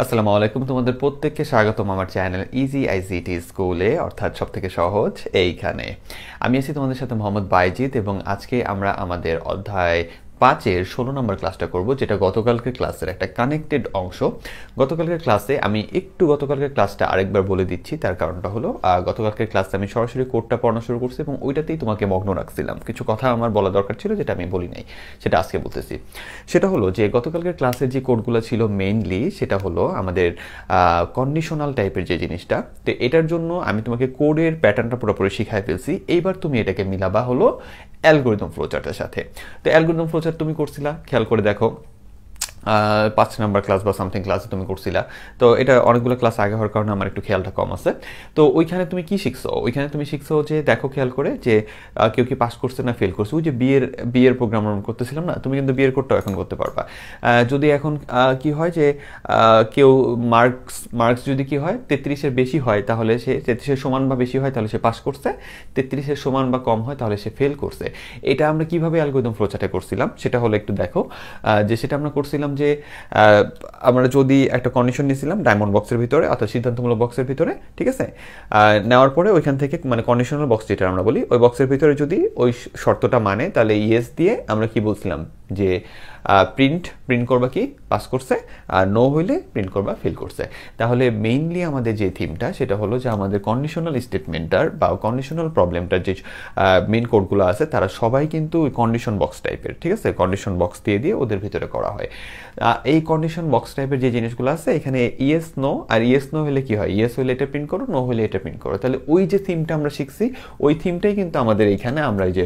আসসালামু আলাইকুম, তোমাদের প্রত্যেককে স্বাগতম আমার চ্যানেল ইজি আইসিটি স্কুলে, অর্থাৎ সবথেকে সহজ এইখানে। আমি আছি তোমাদের সাথে মোহাম্মদ বাইজিদ, এবং আজকে আমরা আমাদের অধ্যায় 5-এর 16 নম্বর ক্লাসটা করব, যেটা গতকালকের ক্লাসের একটা কানেক্টেড অংশ। গতকালকের ক্লাসে আমি গতকালকের ক্লাসটা আরেকবার বলে দিচ্ছি। তার কারণটা হলো গতকালকের ক্লাসে আমি সরাসরি কোডটা পড়ানো শুরু করছি এবং ওইটাতেই তোমাকে মগ্ন রাখছিলাম। কিছু কথা আমার বলা দরকার ছিল যেটা আমি বলি নাই, সেটা আজকে বলতেছি। সেটা হলো যে গতকালকের ক্লাসের যে কোডগুলো ছিল মেইনলি সেটা হলো আমাদের কন্ডিশনাল টাইপের যে জিনিসটা। তো এটার জন্য আমি তোমাকে কোডের প্যাটার্নটা পুরোপুরি শিখাই ফেলছি। এইবার তুমি এটাকে মিলাবা হলো অ্যালগরিদম ফ্লোচার্টের সাথে। তো অ্যালগরিদম ফ্লোচার্ট তুমি করছিলা, খেয়াল করে দেখো 5 নাম্বার ক্লাস বা সামথিং ক্লাসে তুমি করছিলা। তো এটা অনেকগুলো ক্লাস আগে হওয়ার কারণে আমার একটু খেয়ালটা কম আছে। তো ওইখানে তুমি কি শিখছো? ওইখানে তুমি শিখছো যে দেখো, খেয়াল করে যে কেউ কি পাস করছে না ফেল করছে। ওই যে বিয়ের প্রোগ্রাম করতেছিলাম না, তুমি কিন্তু বিয়ের কোডটাও এখন করতে পারবা। যদি এখন কি হয় যে কেউ মার্কস যদি কি হয় 33-এর বেশি হয় তাহলে সে 33-এর সমান বা বেশি হয় তাহলে সে পাস করছে, 33-এর সমান বা কম হয় তাহলে সে ফেল করছে। এটা আমরা কিভাবে অ্যালগরিদম ফ্লোচার্টে করছিলাম সেটা হলো একটু দেখো। যে সেটা আমরা করছিলাম যে আমরা যদি একটা কন্ডিশন নিয়েছিলাম ডায়মন্ড বক্সের ভিতরে অর্থাৎ সিদ্ধান্তমূলক বক্সের ভিতরে, ঠিক আছে। নেওয়ার পরে ওইখান থেকে মানে কন্ডিশনাল বক্স যেটা আমরা বলি, ওই বক্সের ভিতরে যদি ওই শর্তটা মানে তাহলে ইয়েস দিয়ে আমরা কি বলছিলাম যে প্রিন্ট করবা কি পাস করছে, আর নো হইলে প্রিন্ট করবা ফেল করছে। তাহলে মেইনলি আমাদের যে থিমটা সেটা হলো যে আমাদের কন্ডিশনাল স্টেটমেন্টটার বা কন্ডিশনাল প্রবলেমটার যে মেইন কোডগুলো আছে তারা সবাই কিন্তু ওই কন্ডিশন বক্স টাইপের, ঠিক আছে। কন্ডিশন বক্স দিয়ে ওদের ভিতরে করা হয়। এই কন্ডিশন বক্স টাইপের যে জিনিসগুলো আছে এখানে ইয়েস নো, আর ইয়েস নো হলে কি হয়, ইয়েস হলে এটা প্রিন্ট করো, নো হলে এটা প্রিন্ট করো। তাহলে ওই যে থিমটা আমরা শিখছি ওই থিমটাই কিন্তু আমাদের এইখানে আমরা এই যে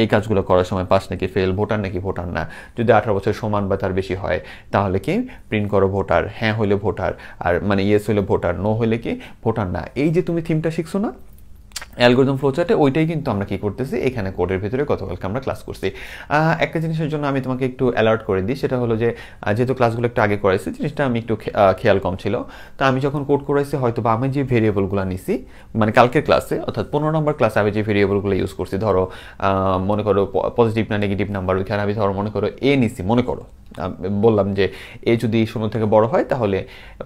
এই কাজগুলো করার সময় পাস নাকি ফেল, ভোটার নাকি ভোটার না, যদি 18 বছর সমান বা তার বেশি হয় তাহলে কি প্রিন্ট করো ভোটার, হ্যাঁ হইলে ভোটার, আর মানে ইয়েস হইলে ভোটার, নো হইলে কি ভোটার না। এই যে তুমি থিমটা শিখছো না অ্যালগরিদম ফ্লোচার্টে, ওইটাই কিন্তু আমরা কি করতেছি এখানে কোডের ভিতরে গতকালকে আমরা ক্লাস করছি। একটা জিনিসের জন্য আমি তোমাকে একটু অ্যালার্ট করে দিই, সেটা হলো যে যেহেতু ক্লাসগুলো একটু আগে করাইছি জিনিসটা আমি একটু খেয়াল কম ছিল। তো আমি যখন কোড করাইছি হয়তো বা আমি যে ভেরিয়েবলগুলো নিছি মানে কালকের ক্লাসে অর্থাৎ 15 নম্বর ক্লাসে আমি যে ভেরিয়েবলগুলো ইউজ করছি, ধরো মনে করো পজিটিভ না নেগেটিভ নাম্বার, ওইখানে আমি ধরো মনে করো এ নিছি, মনে করো বললাম যে এ যদি 0 থেকে বড় হয় তাহলে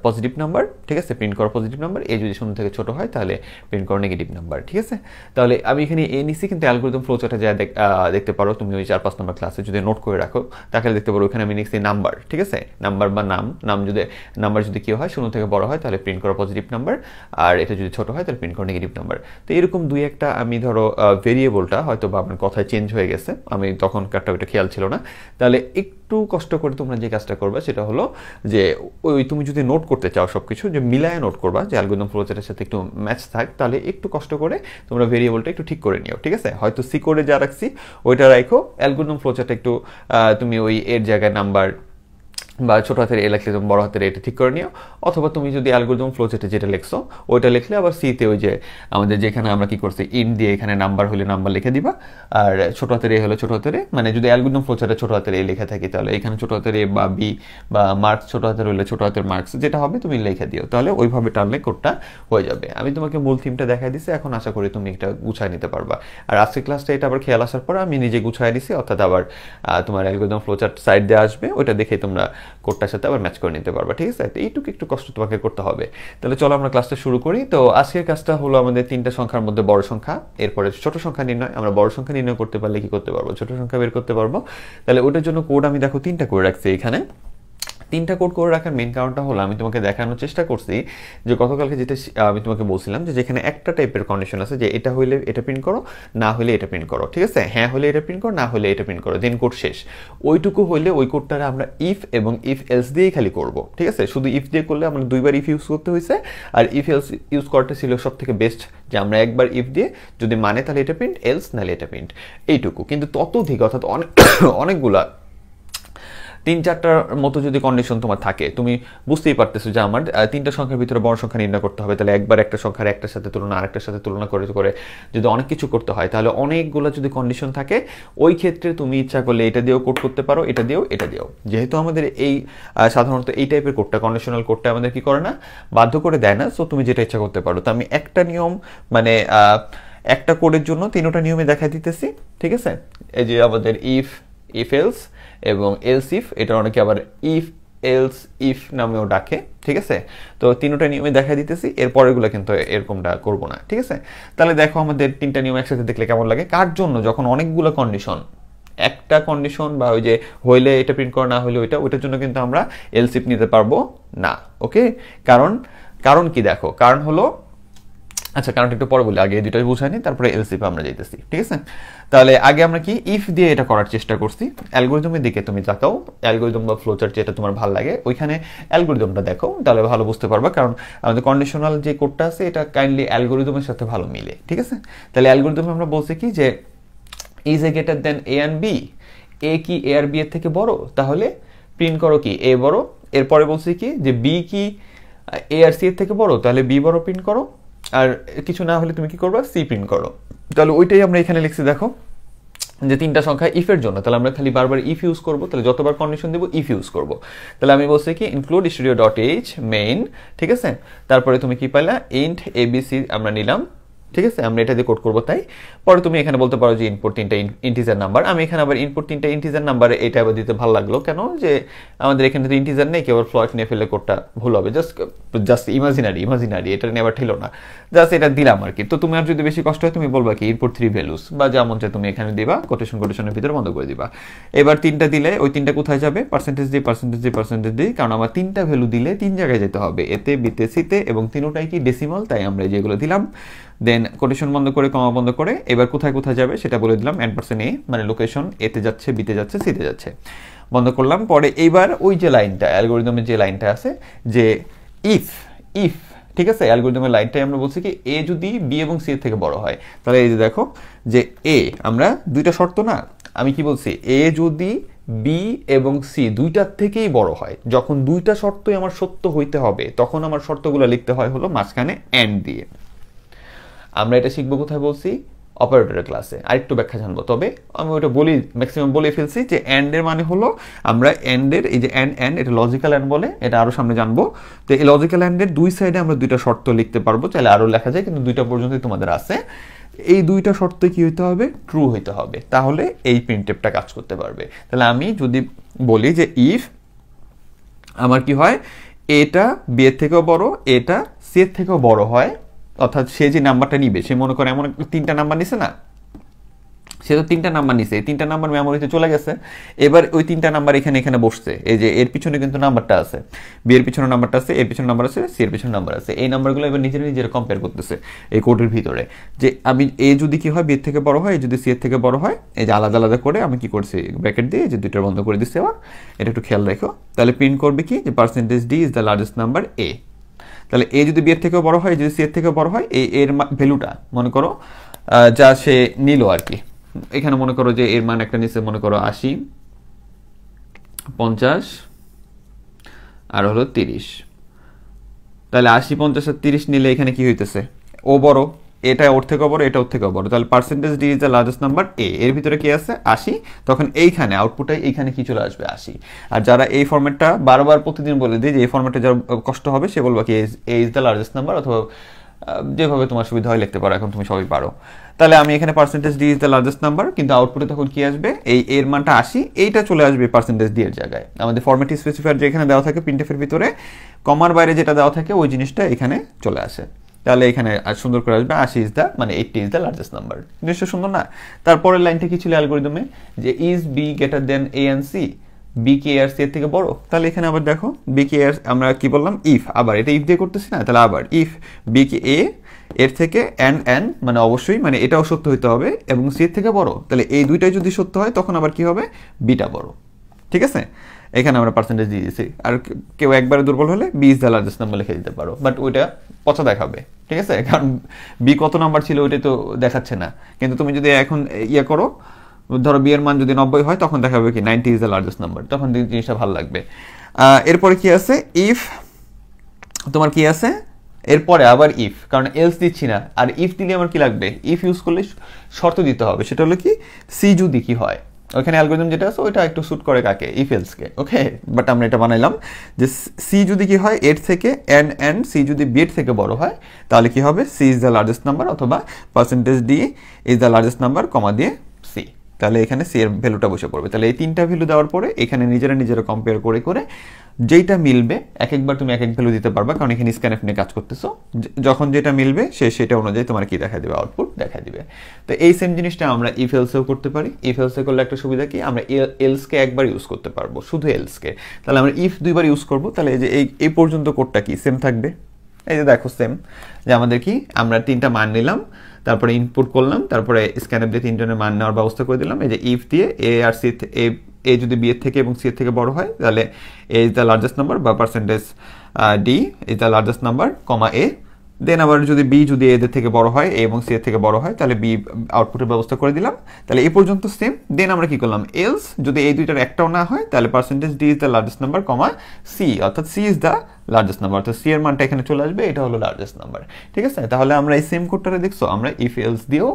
পজিটিভ নাম্বার, ঠিক আছে, প্রিন্ট করো পজিটিভ নাম্বার। এ যদি 0 থেকে ছোট হয় তাহলে প্রিন্ট করো নেগেটিভ নাম্বার, ঠিক আছে। তাহলে আমি এখানে এ নিছি, কিন্তু অ্যালগরিদম ফ্লোচার্টে যা দেখতে পারো তুমি ওই 4-5 নম্বর ক্লাসে যদি নোট করে রাখো তাহলে দেখতে পারো ওখানে আমি নিচ্ছি নাম্বার, ঠিক আছে। নাম্বার বা নাম্বার যদি কি হয় 0 থেকে বড় হয় তাহলে প্রিন্ট করো পজিটিভ নাম্বার, আর এটা যদি ছোট হয় তাহলে প্রিন্ট করো নেগেটিভ নাম্বার। তো এরকম দুই একটা আমি ধরো ভেরিয়েবলটা হয়তো বা আমার কথায় চেঞ্জ হয়ে গেছে, আমি তখন কারটা ওইটা খেয়াল ছিল না। তাহলে একটু কষ্ট করে তোমরা যে কাজটা করবে সেটা হলো যে ওই তুমি যদি নোট করতে চাও সবকিছু যে মিলায় নোট করবা, যে অ্যালগরিদম ফ্লোচার্টের সাথে একটু ম্যাচ থাক, তাহলে একটু কষ্ট করে তোমরা ভেরিয়েবলটা একটু ঠিক করে নিও, ঠিক আছে। হয়তো সি কোডে যা রাখছি ওইটা রাখো, অ্যালগরিদম ফ্লোচার্টে একটু তুমি ওই এর জায়গায় নাম্বার বা ছোট হাতের এ লিখলে তুমি বড় হাতের এটা ঠিক করে নিও, অথবা তুমি যদি অ্যালগরিদম ফ্লোচার্টে যেটা লিখছো ওইটা লিখলে আবার সিতে ওই যে আমাদের যেখানে আমরা কি করছি ইন দিয়ে এখানে নাম্বার হলে নাম্বার লিখে দিবা, আর ছোট হাতের এ হলে ছোট হাতের এ, মানে যদি অ্যালগরিদম ফ্লোচার্টে ছোট হাতের এ লেখা থাকে তাহলে এখানে ছোট হাতের এ বা বি বা মার্কস ছোট হাতের হলে ছোট হাতের মার্কস যেটা হবে তুমি লিখে দিও, তাহলে ওইভাবে টানলে কোডটা হয়ে যাবে। আমি তোমাকে মূল থিমটা দেখাই দিছি, এখন আশা করি তুমি এটা গুছায় নিতে পারবা। আর আজকের ক্লাসটা এটা আবার খেয়াল আসার পর আমি নিজে গুছায় দিছি, অর্থাৎ আবার তোমার অ্যালগরিদম ফ্লোচার্ট সাইড দিয়ে আসবে, ওইটা দেখে তোমরা কোডটার সাথে আবার ম্যাচ করে নিতে পারবা, ঠিক আছে। এইটুকু একটু কষ্ট তোমাকে করতে হবে। তাহলে চলো আমরা ক্লাসটা শুরু করি। তো আজকের কাজটা হলো আমাদের 3টা সংখ্যার মধ্যে বড় সংখ্যা, এরপরে ছোট সংখ্যা নির্ণয়। আমরা বড় সংখ্যা নির্ণয় করতে পারলে কি করতে পারবো, ছোট সংখ্যা বের করতে পারবো। তাহলে ওটার জন্য কোড আমি দেখো 3টা করে রাখছি এখানে। 3টা কোড করে রাখার মেন কারণটা হলো আমি তোমাকে দেখানোর চেষ্টা করছি যে গতকালকে যেটা আমি তোমাকে বলছিলাম যে যেখানে একটা টাইপের কন্ডিশন আছে যে এটা হইলে এটা প্রিন্ট করো, না হইলে এটা প্রিন্ট করো, ঠিক আছে। হ্যাঁ হলে এটা প্রিন্ট করো, না হলে এটা প্রিন্ট করো, দেন কোড শেষ। ওইটুকু হইলে ওই কোডটারে আমরা ইফ এবং ইফ এলস দিয়েই খালি করব, ঠিক আছে। শুধু ইফ দিয়ে করলে আমরা 2বার ইফ ইউজ করতে হয়েছে, আর ইফ এলস ইউজ করতে ছিল সব থেকে বেস্ট যে আমরা একবার ইফ দিয়ে যদি মানে তাহলে এটা প্রিন্ট, এলস নাহলে এটা প্রিন্ট, এইটুকু। কিন্তু ততোধিক অর্থাৎ অনেকগুলা 3-4টার মতো যদি কন্ডিশন তোমার থাকে, তুমি বুঝতেই পারতেছো যে আমার 3টা সংখ্যার ভিতরে বড় সংখ্যা নির্ণয় করতে হবে, তাহলে একবার একটা সংখ্যার একটার সাথে তুলনা আরেকটার সাথে তুলনা করে করে যদি অনেক কিছু করতে হয় তাহলে অনেকগুলো যদি কন্ডিশন থাকে ওই ক্ষেত্রে তুমি ইচ্ছা করলে এটা দিয়েও কোড করতে পারো, এটা দিয়েও। যেহেতু আমাদের এই সাধারণত এই টাইপের কোডটা কন্ডিশনাল কোডটা আমাদের কি করে না, বাধ্য করে দেয় না, সো তুমি যেটা ইচ্ছা করতে পারো। তো আমি একটা নিয়ম মানে একটা কোডের জন্য 3টা নিয়মে দেখাই দিতেছি, ঠিক আছে। এই যে আমাদের ইফ এলস এবং এলস ইফ, এটা অনেকে আবার ইফ এলস, ইফ নামেও ডাকে, ঠিক আছে? তো তিনটা নিয়মে দেখা দিতেছি, এরপরেগুলো কিন্তু এরকমটা করবো না, ঠিক আছে? তাহলে দেখো আমাদের তিনটা নিয়ম একসাথে দেখলে কেমন লাগে। কার জন্য? যখন অনেকগুলো কন্ডিশন, একটা কন্ডিশন বা ওই যে হইলে এটা প্রিন্ট করা, না হইলে ওইটার জন্য কিন্তু আমরা এলস ইফ নিতে পারবো না, ওকে? কারণ কি দেখো, কারণ হলো, আচ্ছা কারণটা একটু পরে বলি, আগে এই দুটো বুঝাইনি, তারপরে এলস ইফ আমরা যাইতেছি, ঠিক আছে? তাহলে আগে আমরা কি ইফ দিয়ে এটা করার চেষ্টা করছি। অ্যালগোরিদমের দিকে তুমি তাকাও, অ্যালগোরিদম বা ফ্লোচার্ট যেটা তোমার ভালো লাগে ওইখানে অ্যালগোরিদমটা দেখো, তাহলে ভালো বুঝতে পারবা। কারণ আমাদের কন্ডিশনাল যে কোডটা আছে এটা কাইন্ডলি অ্যালগোরিদমের সাথে ভালো মিলে, ঠিক আছে? তাহলে অ্যালগোরিদমে আমরা বলছি কি যে is A greater than A and B, A কি এ আর বি এর থেকে বড়, তাহলে প্রিন্ট করো কি এ বড়। এরপরে বলছি কি যে বি কি এ আর সি এর থেকে বড়, তাহলে বি বড় প্রিন্ট করো। আর কিছু না হলে তুমি কি করবা, সি প্রিন্ট করো। তাহলে ওইটাই আমরা এখানে লিখছি, দেখো যে তিনটা সংখ্যা ইফের জন্য, তাহলে আমরা খালি বারবার ইফ ইউজ করবো, তাহলে যতবার কন্ডিশন দেবো ইফ ইউজ করবো। তাহলে আমি বলছি কি include studio dot H main, ঠিক আছে? তারপরে তুমি কি পাইলা, ইন্ট এবিসি আমরা নিলাম, ঠিক আছে? আমরা এটা দিয়ে কোড করবো। তাই পরে তুমি এখানে বলতে পারো যে ইনপুট তিনটা ইন্টিজার নাম্বার। আমি এখানে আবার ইনপুট তিনটা ইন্টিজার নাম্বার, এটা আবার দিতে ভালো লাগলো কেন, যে আমাদের এখানে তো ইন্টিজার নেই, কেবল ফ্লট নিয়ে ফেলে কোডটা ভুল হবে, জাস্ট ইমাজিনারি, এটা নিয়ে আবার ঠিল না, জাস্ট এটা দিলাম আর কি। তো তুমি আর যদি বেশি কষ্ট হয় তুমি বলবা কি ইনপুট 3 ভ্যালুস বা যেমন চাই তুমি এখানে দিবা, কোটেশনের ভিতরে বন্ধ করে দিবা। এবার তিনটা দিলে ওই তিনটা কোথায় যাবে, পার্সেন্টেজ দিই, কারণ আমার তিনটা ভ্যালু দিলে তিন জায়গায় যেতে হবে, এতে বিতে সিতে, এবং তিনটাই কি ডেসিমাল, তাই আমরা যেগুলো দিলাম। দেন কোটেশন বন্ধ করে, কমা বন্ধ করে, এবার কোথায় যাবে সেটা বলে দিলাম, n%a মানে লোকেশন, এতে যাচ্ছে, বিতে যাচ্ছে, সিতে যাচ্ছে, বন্ধ করলাম। পরে এইবার ওই যে লাইনটা, অ্যালগোরিদমের যে লাইনটা আছে যে ইফ, ঠিক আছে? অ্যালগোরিদমের লাইনটাই আমরা বলছি কি এ যদি বি এবং সি এর থেকে বড় হয়, তাহলে এই যে দেখো যে এ, আমরা দুইটা শর্ত না, আমি কি বলছি, এ যদি বি এবং সি দুইটার থেকেই বড় হয়, যখন দুইটা শর্তই আমার সত্য হইতে হবে, তখন আমার শর্তগুলো লিখতে হয় হলো মাঝখানে এন্ড দিয়ে। আমরা এটা শিখবো কোথায় বলছি, অপারেটরের ক্লাসে, আরেকটু ব্যাখ্যা জানবো। তবে আমি ওটা বলি, ম্যাক্সিমাম বলে ফেলছি যে এন্ড এর মানে হলো, আমরা এন্ডের এই যে এন্ড এটা লজিক্যাল এন্ড বলে, এটা আরো সামনে জানবো। তো এই লজিক্যাল এন্ডের দুই সাইডে আমরা দুইটা শর্ত লিখতে পারবো, চাইলে আরো লেখা যায়, কিন্তু দুইটা পর্যন্তই তোমাদের আছে। এই দুইটা শর্ত কি হইতে হবে, ট্রু হইতে হবে, তাহলে এই প্রিন্টএফটা কাজ করতে পারবে। তাহলে আমি যদি বলি যে ইফ আমার কি হয়, এটা বি এর থেকেও বড়, এটা সি এর থেকেও বড় হয়, অর্থাৎ সে যে নাম্বারটা নিবে, সে মনে করে এমন তিনটা নাম্বার নিছে না, সে তো তিনটা নাম্বার নিছে, এই তিনটা নাম্বার মেমোরিতে চলে গেছে, এবার ওই তিনটা নাম্বার এখানে বসছে, এই যে এর পিছনে কিন্তু নাম্বারটা আছে, বি এর পিছনে নাম্বারটা আছে, এর পিছনে নাম্বার আছে, সি এর পিছনে নাম্বার আছে, এই নাম্বারগুলো এবার নিজের কম্পেয়ার করতেছে এই কোডের ভিতরে, যে আমি এ যদি কি হয়, বি এর থেকে বড় হয়, এ যদি সি এর থেকে বড় হয়, এই যে আলাদা আলাদা করে আমি কি করছি, ব্র্যাকেট দিয়ে যে দুইটা বন্ধ করে দিচ্ছি। আবার এটা একটু খেয়াল রাখো, তাহলে প্রিন্ট করবে কি যে percentage D is the largest number A. তাহলে এ যদি বি এর থেকেও বড় হয়, যদি সি এর থেকেও বড় হয়, এর ভ্যালুটা মনে করো যা সে নিল আর কি, এখানে মনে করো যে এর মান একটা নিচে মনে করো 80, 50 আর হলো 30, তাহলে 80, 50 আর 30 নিলে এখানে কি হইতেছে, ও বড়, এটা ওর থেকেও বড়, এটা ওর থেকেও বড়, তাহলে percentage D is the largest number A, এর ভিতরে কি আছে 80, তখন এইখানে আউটপুটে এইখানে কি চলে আসবে 80। আর যারা এই ফরম্যাটটা বারবার প্রতিদিন বলে দিই যে এই ফরম্যাটে যার কষ্ট হবে সে বলবা কি এ ইজ দ্য লার্জেস্ট নাম্বার, অথবা যেভাবে তোমার সুবিধা হয় লিখতে পারো, এখন তুমি সবাই পারো। তাহলে আমি এখানে percentage D is the largest number, কিন্তু আউটপুটে তখন কি আসবে, এই এর মানটা 80, এইটা চলে আসবে পার্সেন্টেজ ডি এর জায়গায়। আমাদের ফরম্যাট স্পেসিফায়ার যেখানে দেওয়া থাকে প্রিন্টএফের ভিতরে, কমার বাইরে যেটা দেওয়া থাকে ওই জিনিসটা এখানে চলে আসে, তাহলে এখানে আর সুন্দর করে আসবে 80 ইজ দ্য, মানে 80 ইজ দ্য লার্জেস্ট নাম্বার। নিশ্চয় সুন্দর না? তারপরের লাইনটা কি ছিল অ্যালগরিদমে, যে is B greater than A and C, B কে আর সি এর থেকে বড়, তাহলে এখানে আবার দেখো বি কে আর, আমরা কি বললাম ইফ, আবার এটা ইফ দিয়ে করতেছি না, তাহলে আবার ইফ বি কে এ এর থেকে এন মানে অবশ্যই, মানে এটাও সত্য হইতে হবে, এবং সি এর থেকে বড়, তাহলে এই দুইটাই যদি সত্য হয় তখন আবার কি হবে, বিটা বড়, ঠিক আছে? এখানে আমরা পার্সেন্টেজ দিয়ে দিয়েছি। আর কেউ একবারে দুর্বল হলে B is the largest number লিখে দিতে পারো, বাট ওইটা পচা দেখাবে, ঠিক আছে? কারণ বি কত নাম্বার ছিল ওইটা তো দেখাচ্ছে না, কিন্তু তুমি যদি এখন ইয়ে করো, ধরো বি এর মান যদি 90 হয়, তখন দেখাবে কি 90 ইজ দ্য লার্জেস্ট নাম্বার, তখন জিনিসটা ভালো লাগবে। এরপরে কি আছে, ইফ তোমার কি আছে, এরপরে আবার ইফ, কারণ এলস দিচ্ছি না, আর ইফ দিলে আমার কি লাগবে, ইফ ইউজ করলে শর্ত দিতে হবে, সেটা হলো কি সি যদি কি হয়, ওখানে অ্যালগরিদম যেটা আছে ওইটা একটু স্যুট করে কাকে, ইফ এলসকে, ওকে? বাট আমরা এটা বানাইলাম যে সি যদি কি হয় এর থেকে এন সি যদি বি এর থেকে বড় হয়, তাহলে কি হবে, C is the largest number, অথবা percentage D is the largest number, comma দিয়ে সি, তাহলে এখানে সি এর ভ্যালুটা বসে পড়বে। তাহলে এই তিনটা ভ্যালু দেওয়ার পরে এখানে নিজেরা কম্পেয়ার করে করে যেইটা মিলবে এক একবার তুমি এক এক ভ্যালু দিতে পারবা, কারণ এখানে স্ক্যানএফ নিয়ে কাজ করতেছো। যখন যেটা মিলবে সেটা অনুযায়ী তোমার কি দেখা দিবে, আউটপুট দেখা দিবে। তো এই সেম জিনিসটা আমরা ইফ এলসেও করতে পারি। ইফ এলসে করলে একটা সুবিধা কি, আমরা এলসকে একবার ইউজ করতে পারবো, শুধু এলসকে। তাহলে আমরা ইফ দুইবার ইউজ করবো, তাহলে এই যে এই পর্যন্ত কোডটা কি সেম থাকবে। এই যে দেখো সেম, যে আমাদের কি আমরা তিনটা মান নিলাম, তারপরে ইনপুট করলাম, তারপরে স্ক্যানএফ দিয়ে তিনজনের মান নেওয়ার ব্যবস্থা করে দিলাম। এই যে ইফ দিয়ে এ আর সি, এ যদি বি এর থেকে এবং সি এর থেকে বড় হয় তাহলে A is the largest number বা percentage D is the largest number comma A. Then আবার যদি বি যদি এদের থেকে বড় হয়, এ এবং সি এর থেকে বড় হয়, তাহলে বি আউটপুটের ব্যবস্থা করে দিলাম। তাহলে এই পর্যন্ত সেম। দেন আমরা কি করলাম, এলস যদি এই দুইটার একটাও না হয় তাহলে percentage D is the largest number comma C, অর্থাৎ C is the largest number, অর্থাৎ সি এর মানটা এখানে চলে আসবে, এটা হলো লার্জেস্ট নাম্বার। ঠিক আছে, তাহলে আমরা এই সেম কোডটারে দেখছো আমরা ইফ এলস দিয়েও